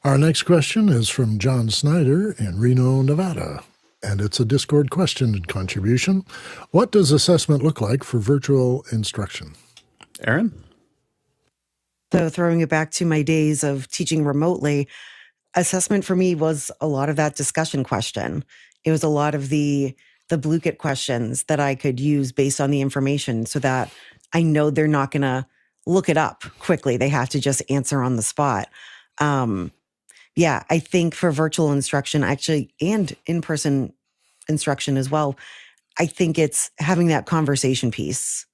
Speaker 1: Our next question is from John Snyder in Reno, Nevada. And it's a Discord question and contribution. What does assessment look like for virtual instruction?
Speaker 5: Aaron?
Speaker 6: So throwing it back to my days of teaching remotely, assessment for me was a lot of that discussion question. It was a lot of the Blue-Kit questions that I could use based on the information, so that I know they're not going to look it up quickly. They have to just answer on the spot. I think for virtual instruction, actually, and in-person instruction as well, I think it's having that conversation piece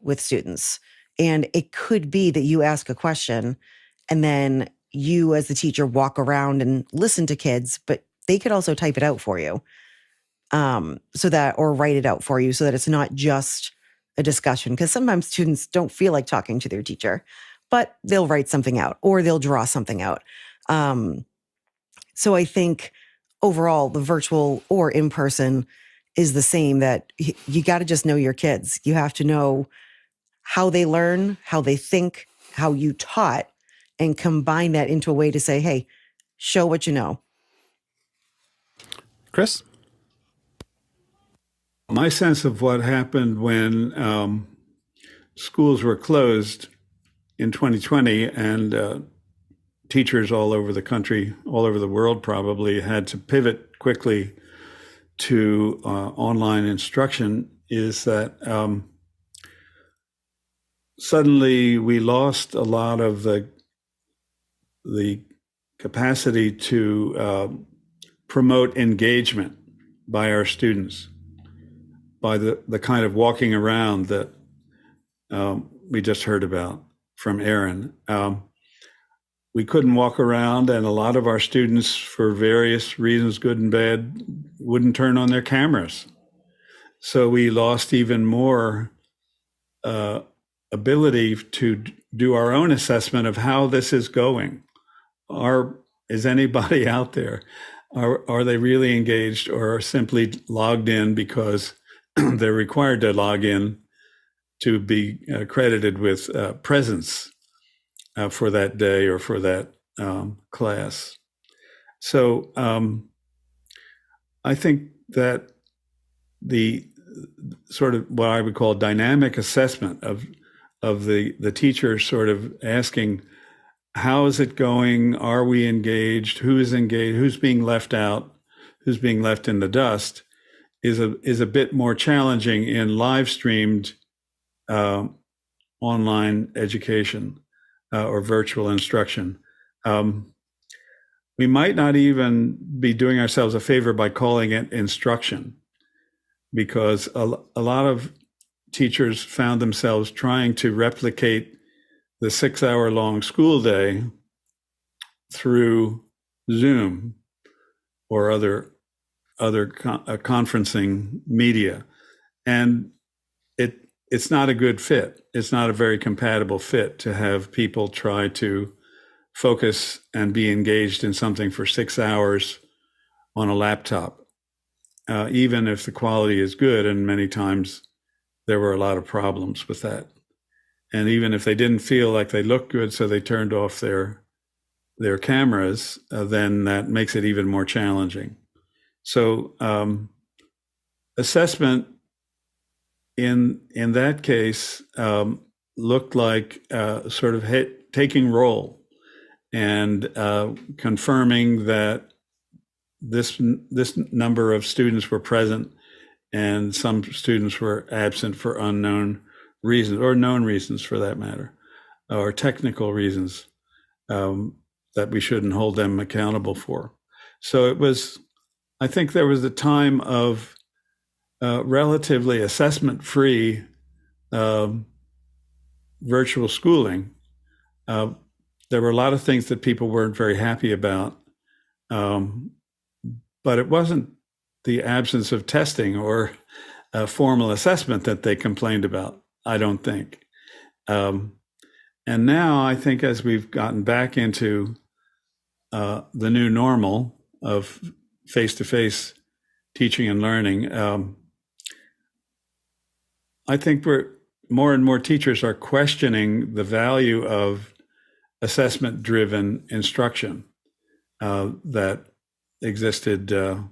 Speaker 6: with students. And it could be that you ask a question and then you as the teacher walk around and listen to kids, but they could also type it out for you, or write it out for you, so that it's not just a discussion. Because sometimes students don't feel like talking to their teacher, but they'll write something out or they'll draw something out. So I think overall, the virtual or in-person is the same, that you got to just know your kids. You have to know how they learn, how they think, how you taught, and combine that into a way to say, hey, show what you know.
Speaker 5: Chris?
Speaker 2: My sense of what happened when schools were closed in 2020, and teachers all over the country, all over the world probably, had to pivot quickly to online instruction, is that suddenly we lost a lot of the capacity to promote engagement by our students, by the kind of walking around that we just heard about from Aaron. We couldn't walk around, and a lot of our students, for various reasons, good and bad, wouldn't turn on their cameras. So we lost even more ability to do our own assessment of how this is going. Is anybody out there? Are they really engaged, or simply logged in because they're required to log in to be credited with presence for that day or for that class? So I think that the sort of what I would call dynamic assessment of the teacher, sort of asking, how is it going? Are we engaged? Who is engaged? Who's being left out? Who's being left in the dust? Is a bit more challenging in live streamed online education or virtual instruction. We might not even be doing ourselves a favor by calling it instruction, because a lot of teachers found themselves trying to replicate the 6-hour-long school day through Zoom or other conferencing media. And it's not a good fit. It's not a very compatible fit to have people try to focus and be engaged in something for 6 hours on a laptop, even if the quality is good. And many times there were a lot of problems with that. And even if they didn't feel like they looked good, so they turned off their cameras, then that makes it even more challenging. So assessment in that case looked like sort of taking roll and confirming that this number of students were present and some students were absent for unknown reasons, or known reasons for that matter, or technical reasons that we shouldn't hold them accountable for. So it was, I think there was a time of relatively assessment-free virtual schooling there were a lot of things that people weren't very happy about, but it wasn't the absence of testing or formal assessment that they complained about, I don't think. And now I think as we've gotten back into the new normal of face-to-face teaching and learning, I think more and more teachers are questioning the value of assessment-driven instruction that existed to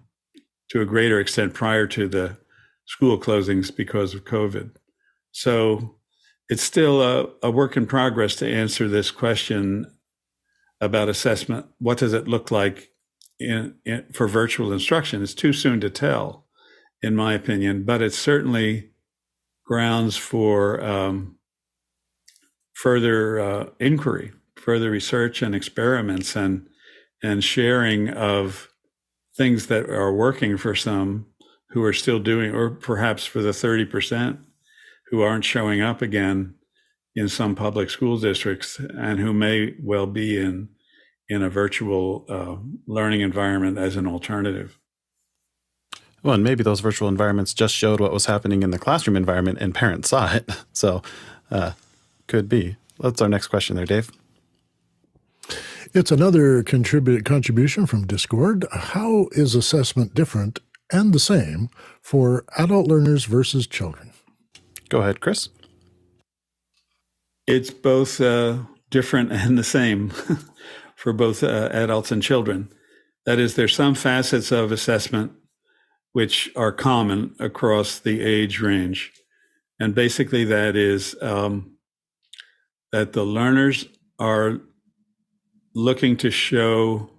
Speaker 2: a greater extent prior to the school closings because of COVID. So it's still a work in progress to answer this question about assessment. What does it look like for virtual instruction? It's too soon to tell, in my opinion, but it's certainly grounds for further inquiry, further research and experiments, and sharing of things that are working for some who are still doing, or perhaps for the 30% who aren't showing up again in some public school districts and who may well be in a virtual learning environment as an alternative.
Speaker 5: Well, and maybe those virtual environments just showed what was happening in the classroom environment and parents saw it. So could be. That's our next question there, Dave.
Speaker 1: It's another contribution from Discord. How is assessment different and the same for adult learners versus children?
Speaker 5: Go ahead, Chris.
Speaker 2: It's both different and the same for both adults and children. That is, there's some facets of assessment which are common across the age range. And basically that is that the learners are looking to show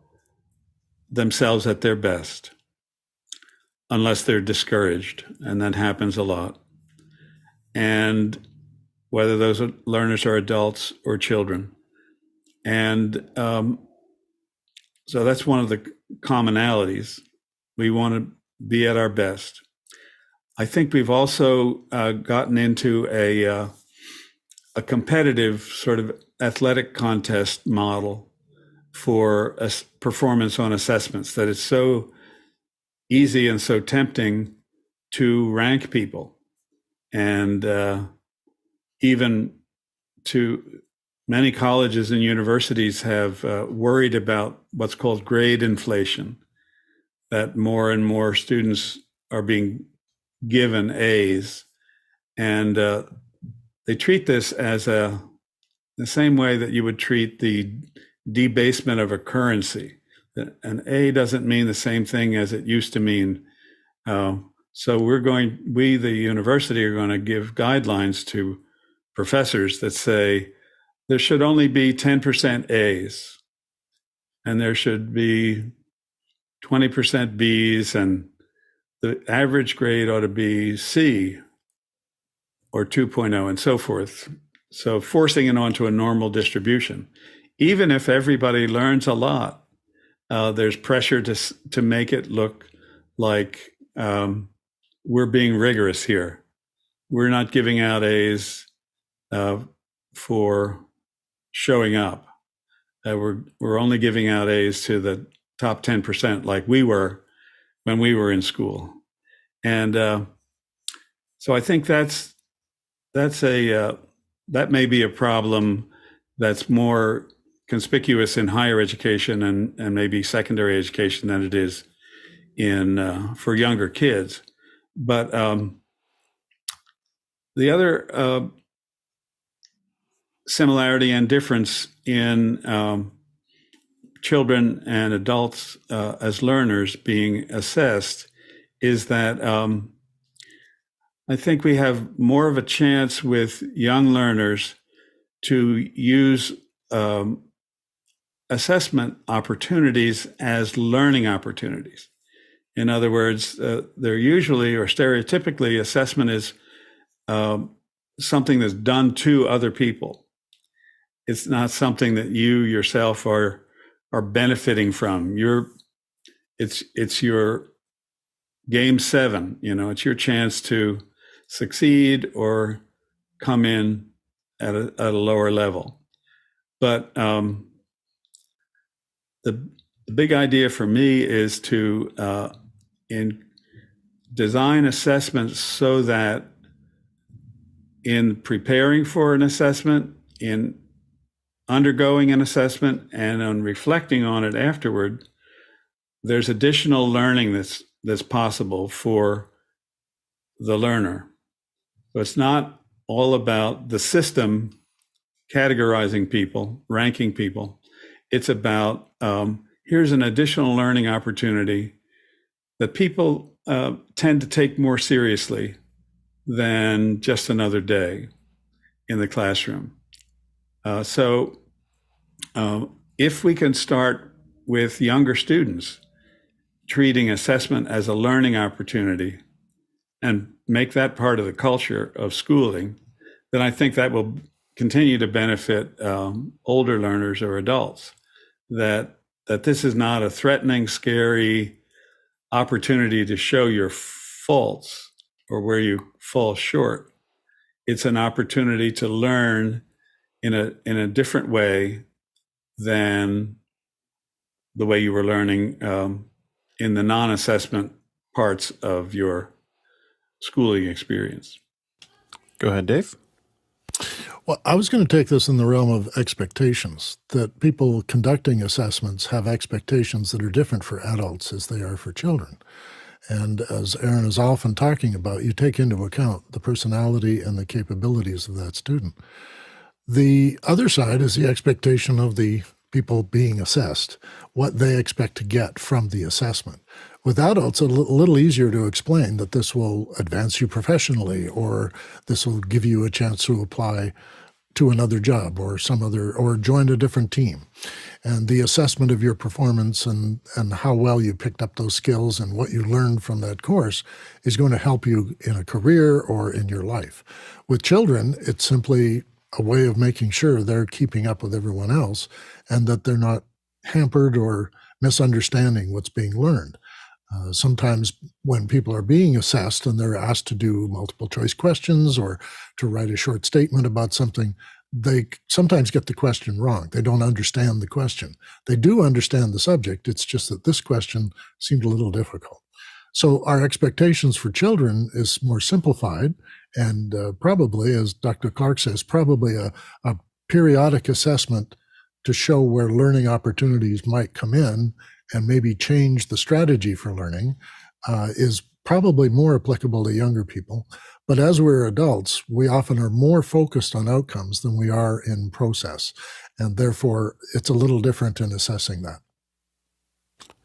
Speaker 2: themselves at their best, unless they're discouraged, and that happens a lot. And whether those learners are adults or children. And so that's one of the commonalities. We want to be at our best. I think we've also gotten into a competitive sort of athletic contest model for performance on assessments, that it's so easy and so tempting to rank people. And even to many colleges and universities have worried about what's called grade inflation, that more and more students are being given A's. And they treat this as the same way that you would treat the debasement of a currency. An A doesn't mean the same thing as it used to mean. So we, the university, are going to give guidelines to professors that say there should only be 10% A's, and there should be 20% B's, and the average grade ought to be C or 2.0 and so forth. So forcing it onto a normal distribution. Even if everybody learns a lot, there's pressure to make it look like we're being rigorous here. We're not giving out A's for showing up. We're only giving out A's to the top 10%, like we were when we were in school. And so I think that may be a problem that's more conspicuous in higher education and maybe secondary education than it is in for younger kids. But the other similarity and difference in children and adults as learners being assessed is that I think we have more of a chance with young learners to use assessment opportunities as learning opportunities. In other words, they're usually or stereotypically assessment is something that's done to other people. It's not something that you yourself are benefiting from. It's your game 7. It's your chance to succeed or come in at a lower level. But the big idea for me is to design assessments so that in preparing for an assessment, in undergoing an assessment, and on reflecting on it afterward, there's additional learning that's possible for the learner. So it's not all about the system categorizing people, ranking people. It's about here's an additional learning opportunity that people tend to take more seriously than just another day in the classroom. So if we can start with younger students treating assessment as a learning opportunity and make that part of the culture of schooling, then I think that will continue to benefit older learners or adults, that this is not a threatening, scary opportunity to show your faults or where you fall short. It's an opportunity to learn in a different way than the way you were learning in the non-assessment parts of your schooling experience.
Speaker 5: Go ahead, Dave.
Speaker 1: Well, I was going to take this in the realm of expectations, that people conducting assessments have expectations that are different for adults as they are for children. And as Aaron is often talking about, you take into account the personality and the capabilities of that student. The other side is the expectation of the people being assessed, what they expect to get from the assessment. With adults, it's a little easier to explain that this will advance you professionally, or this will give you a chance to apply to another job or or join a different team. And the assessment of your performance and how well you picked up those skills and what you learned from that course is going to help you in a career or in your life. With children, it's simply a way of making sure they're keeping up with everyone else and that they're not hampered or misunderstanding what's being learned. Sometimes when people are being assessed and they're asked to do multiple choice questions or to write a short statement about something, they sometimes get the question wrong. They don't understand the question. They do understand the subject. It's just that this question seemed a little difficult. So our expectations for children is more simplified and probably, as Dr. Clark says, probably a periodic assessment to show where learning opportunities might come in and maybe change the strategy for learning is probably more applicable to younger people. But as we're adults, we often are more focused on outcomes than we are in process. And therefore, it's a little different in assessing that.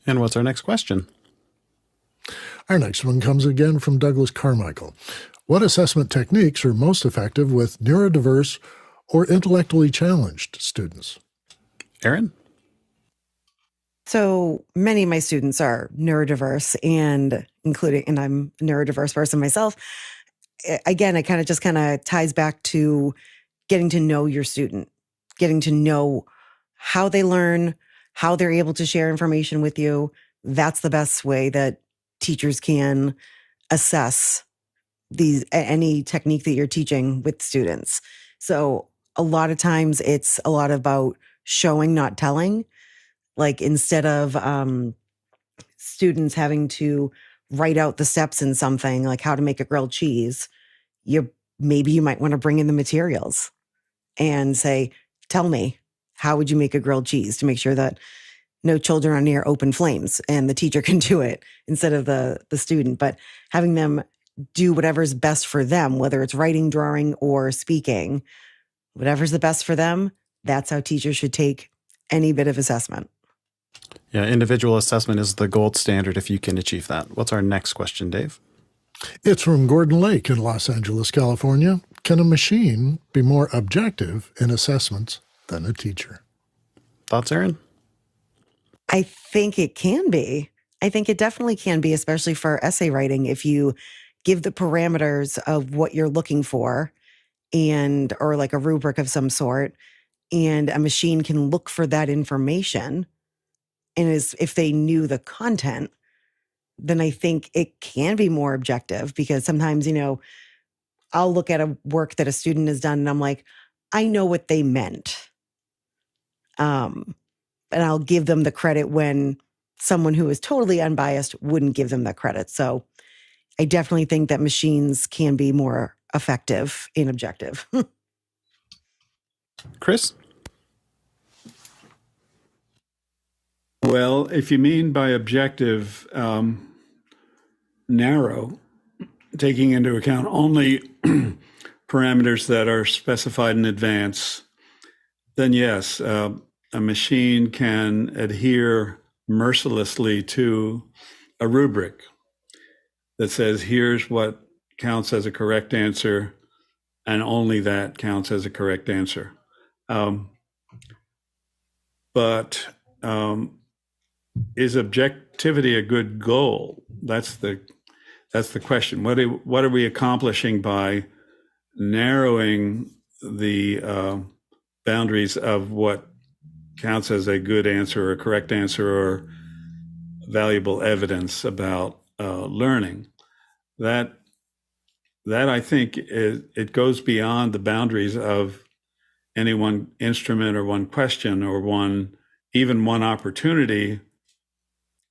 Speaker 5: And what's our next question?
Speaker 1: Our next one comes again from Douglas Carmichael. What assessment techniques are most effective with neurodiverse or intellectually challenged students?
Speaker 5: Aaron?
Speaker 6: So many of my students are neurodiverse, and I'm a neurodiverse person myself. Again, it kind of ties back to getting to know your student, getting to know how they learn, how they're able to share information with you. That's the best way that teachers can assess any technique that you're teaching with students. So a lot of times it's a lot about showing, not telling. Like instead of students having to write out the steps in something like how to make a grilled cheese, maybe you might want to bring in the materials and say, tell me, how would you make a grilled cheese, to make sure that no children are near open flames and the teacher can do it instead of the student. But having them do whatever's best for them, whether it's writing, drawing, or speaking, whatever's the best for them, that's how teachers should take any bit of assessment.
Speaker 5: Yeah, individual assessment is the gold standard if you can achieve that. What's our next question, Dave?
Speaker 1: It's from Gordon Lake in Los Angeles, California. Can a machine be more objective in assessments than a teacher?
Speaker 5: Thoughts, Aaron?
Speaker 6: I think it can be. I think it definitely can be, especially for essay writing. If you give the parameters of what you're looking for or like a rubric of some sort, and a machine can look for that information, and if they knew the content, then I think it can be more objective, because sometimes, I'll look at a work that a student has done and I'm like, I know what they meant. And I'll give them the credit when someone who is totally unbiased wouldn't give them that credit. So I definitely think that machines can be more effective in objective.
Speaker 5: Chris?
Speaker 2: Well, if you mean by objective, narrow, taking into account only parameters that are specified in advance, then yes, a machine can adhere mercilessly to a rubric that says, here's what counts as a correct answer, and only that counts as a correct answer. But is objectivity a good goal? That's the question. What are we accomplishing by narrowing the boundaries of what counts as a good answer or a correct answer or valuable evidence about learning? That I think it goes beyond the boundaries of any one instrument or one question or even one opportunity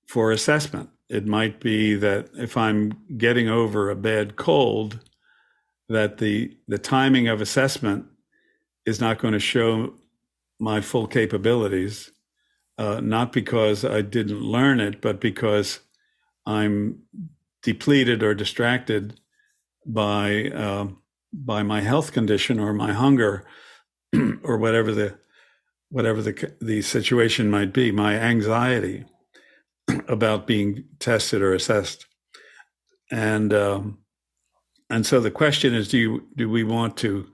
Speaker 2: for assessment. It might be that if I'm getting over a bad cold, that the timing of assessment is not going to show my full capabilities, not because I didn't learn it, but because I'm depleted or distracted by my health condition or my hunger or whatever the situation might be, my anxiety about being tested or assessed. And so the question is, do we want to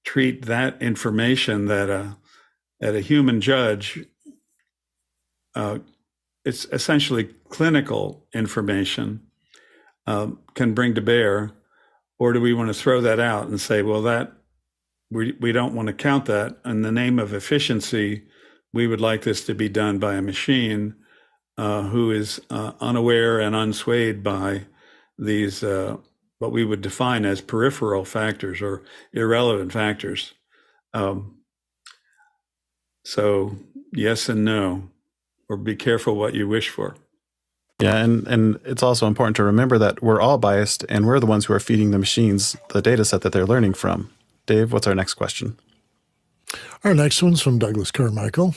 Speaker 2: treat that information that a human judge, it's essentially clinical information, can bring to bear, or do we want to throw that out and say, well, that we don't want to count that in the name of efficiency? We would like this to be done by a machine who is unaware and unswayed by these what we would define as peripheral factors or irrelevant factors. So yes and no, or be careful what you wish for.
Speaker 5: Yeah, and it's also important to remember that we're all biased, and we're the ones who are feeding the machines the data set that they're learning from. Dave, what's our next question?
Speaker 1: Our next one's from Douglas Carmichael.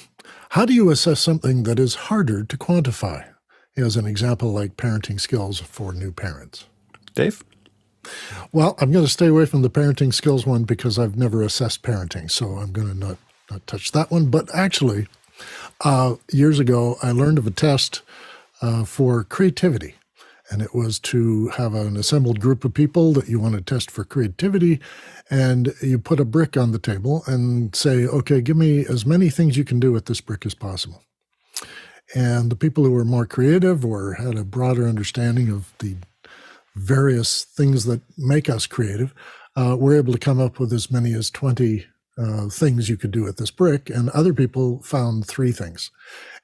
Speaker 1: How do you assess something that is harder to quantify? As an example, like parenting skills for new parents.
Speaker 5: Dave?
Speaker 1: Well, I'm going to stay away from the parenting skills one because I've never assessed parenting, so I'm going to not touch that one. But actually, years ago, I learned of a test for creativity. And it was to have an assembled group of people that you want to test for creativity. And you put a brick on the table and say, okay, give me as many things you can do with this brick as possible. And the people who were more creative or had a broader understanding of the various things that make us creative were able to come up with as many as 20 things you could do with this brick. And other people found 3 things.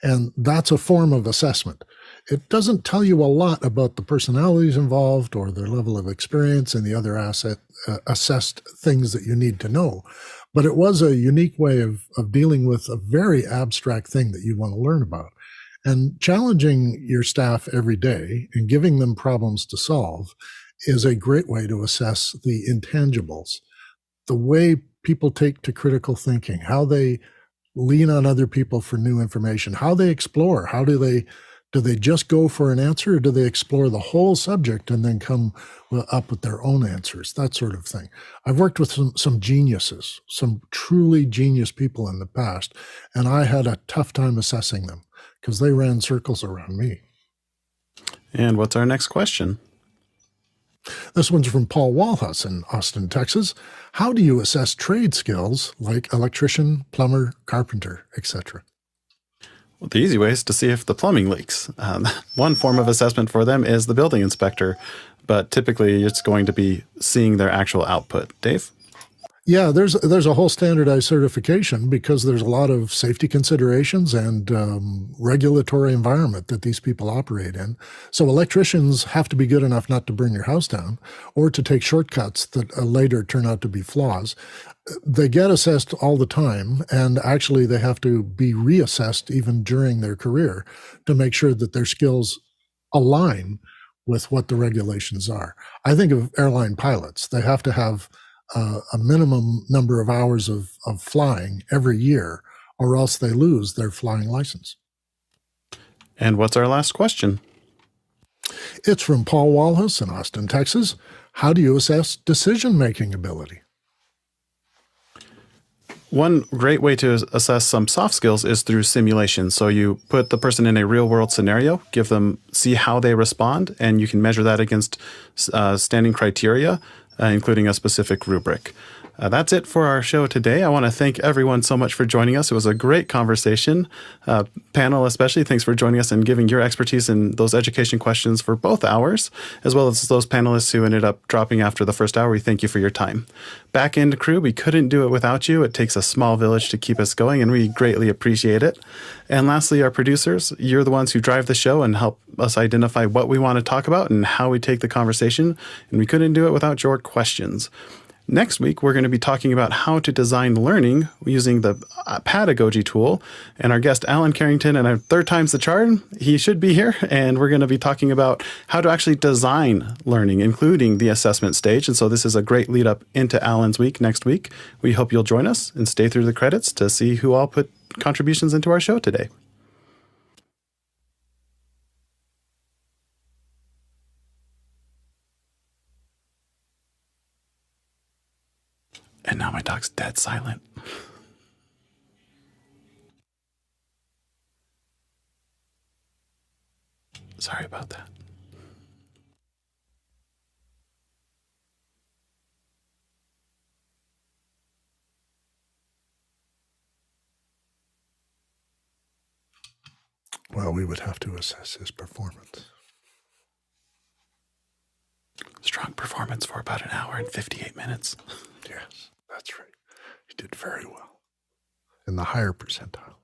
Speaker 1: And that's a form of assessment. It doesn't tell you a lot about the personalities involved or their level of experience and the other assessed things that you need to know. But it was a unique way of dealing with a very abstract thing that you want to learn about. And challenging your staff every day and giving them problems to solve is a great way to assess the intangibles. The way people take to critical thinking, how they lean on other people for new information, how they explore, how do they just go for an answer, or do they explore the whole subject and then come up with their own answers, that sort of thing. I've worked with some geniuses, some truly genius people in the past, and I had a tough time assessing them because they ran circles around me.
Speaker 5: And what's our next question?
Speaker 1: This one's from Paul Walhus in Austin, Texas. How do you assess trade skills like electrician, plumber, carpenter, etc.?
Speaker 5: Well, the easy way is to see if the plumbing leaks. One form of assessment for them is the building inspector, but typically it's going to be seeing their actual output. Dave?
Speaker 1: Yeah, there's a whole standardized certification because there's a lot of safety considerations and regulatory environment that these people operate in. So electricians have to be good enough not to burn your house down or to take shortcuts that later turn out to be flaws. They get assessed all the time, and actually they have to be reassessed even during their career to make sure that their skills align with what the regulations are. I think of airline pilots. They have to have a minimum number of hours of flying every year, or else they lose their flying license.
Speaker 5: And what's our last question?
Speaker 1: It's from Paul Walhus in Austin, Texas. How do you assess decision-making ability?
Speaker 5: One great way to assess some soft skills is through simulation. So you put the person in a real world scenario, see how they respond, and you can measure that against standing criteria, including a specific rubric. That's it for our show today. I want to thank everyone so much for joining us. It was a great conversation. Panel especially, thanks for joining us and giving your expertise in those education questions for both hours, as well as those panelists who ended up dropping after the first hour. We thank you for your time. Back end crew, we couldn't do it without you. It takes a small village to keep us going, and we greatly appreciate it. And lastly, our producers, you're the ones who drive the show and help us identify what we want to talk about and how we take the conversation, and we couldn't do it without your questions. Next week, we're going to be talking about how to design learning using the Padagogy tool. And our guest, Alan Carrington, and our third time's the charm, he should be here. And we're going to be talking about how to actually design learning, including the assessment stage. And so this is a great lead up into Alan's week next week. We hope you'll join us and stay through the credits to see who all put contributions into our show today. And now my dog's dead silent. Sorry about that.
Speaker 1: Well, we would have to assess his performance.
Speaker 5: Strong performance for about an hour and 58 minutes.
Speaker 1: Yes, that's right. He did very well. In the higher percentile.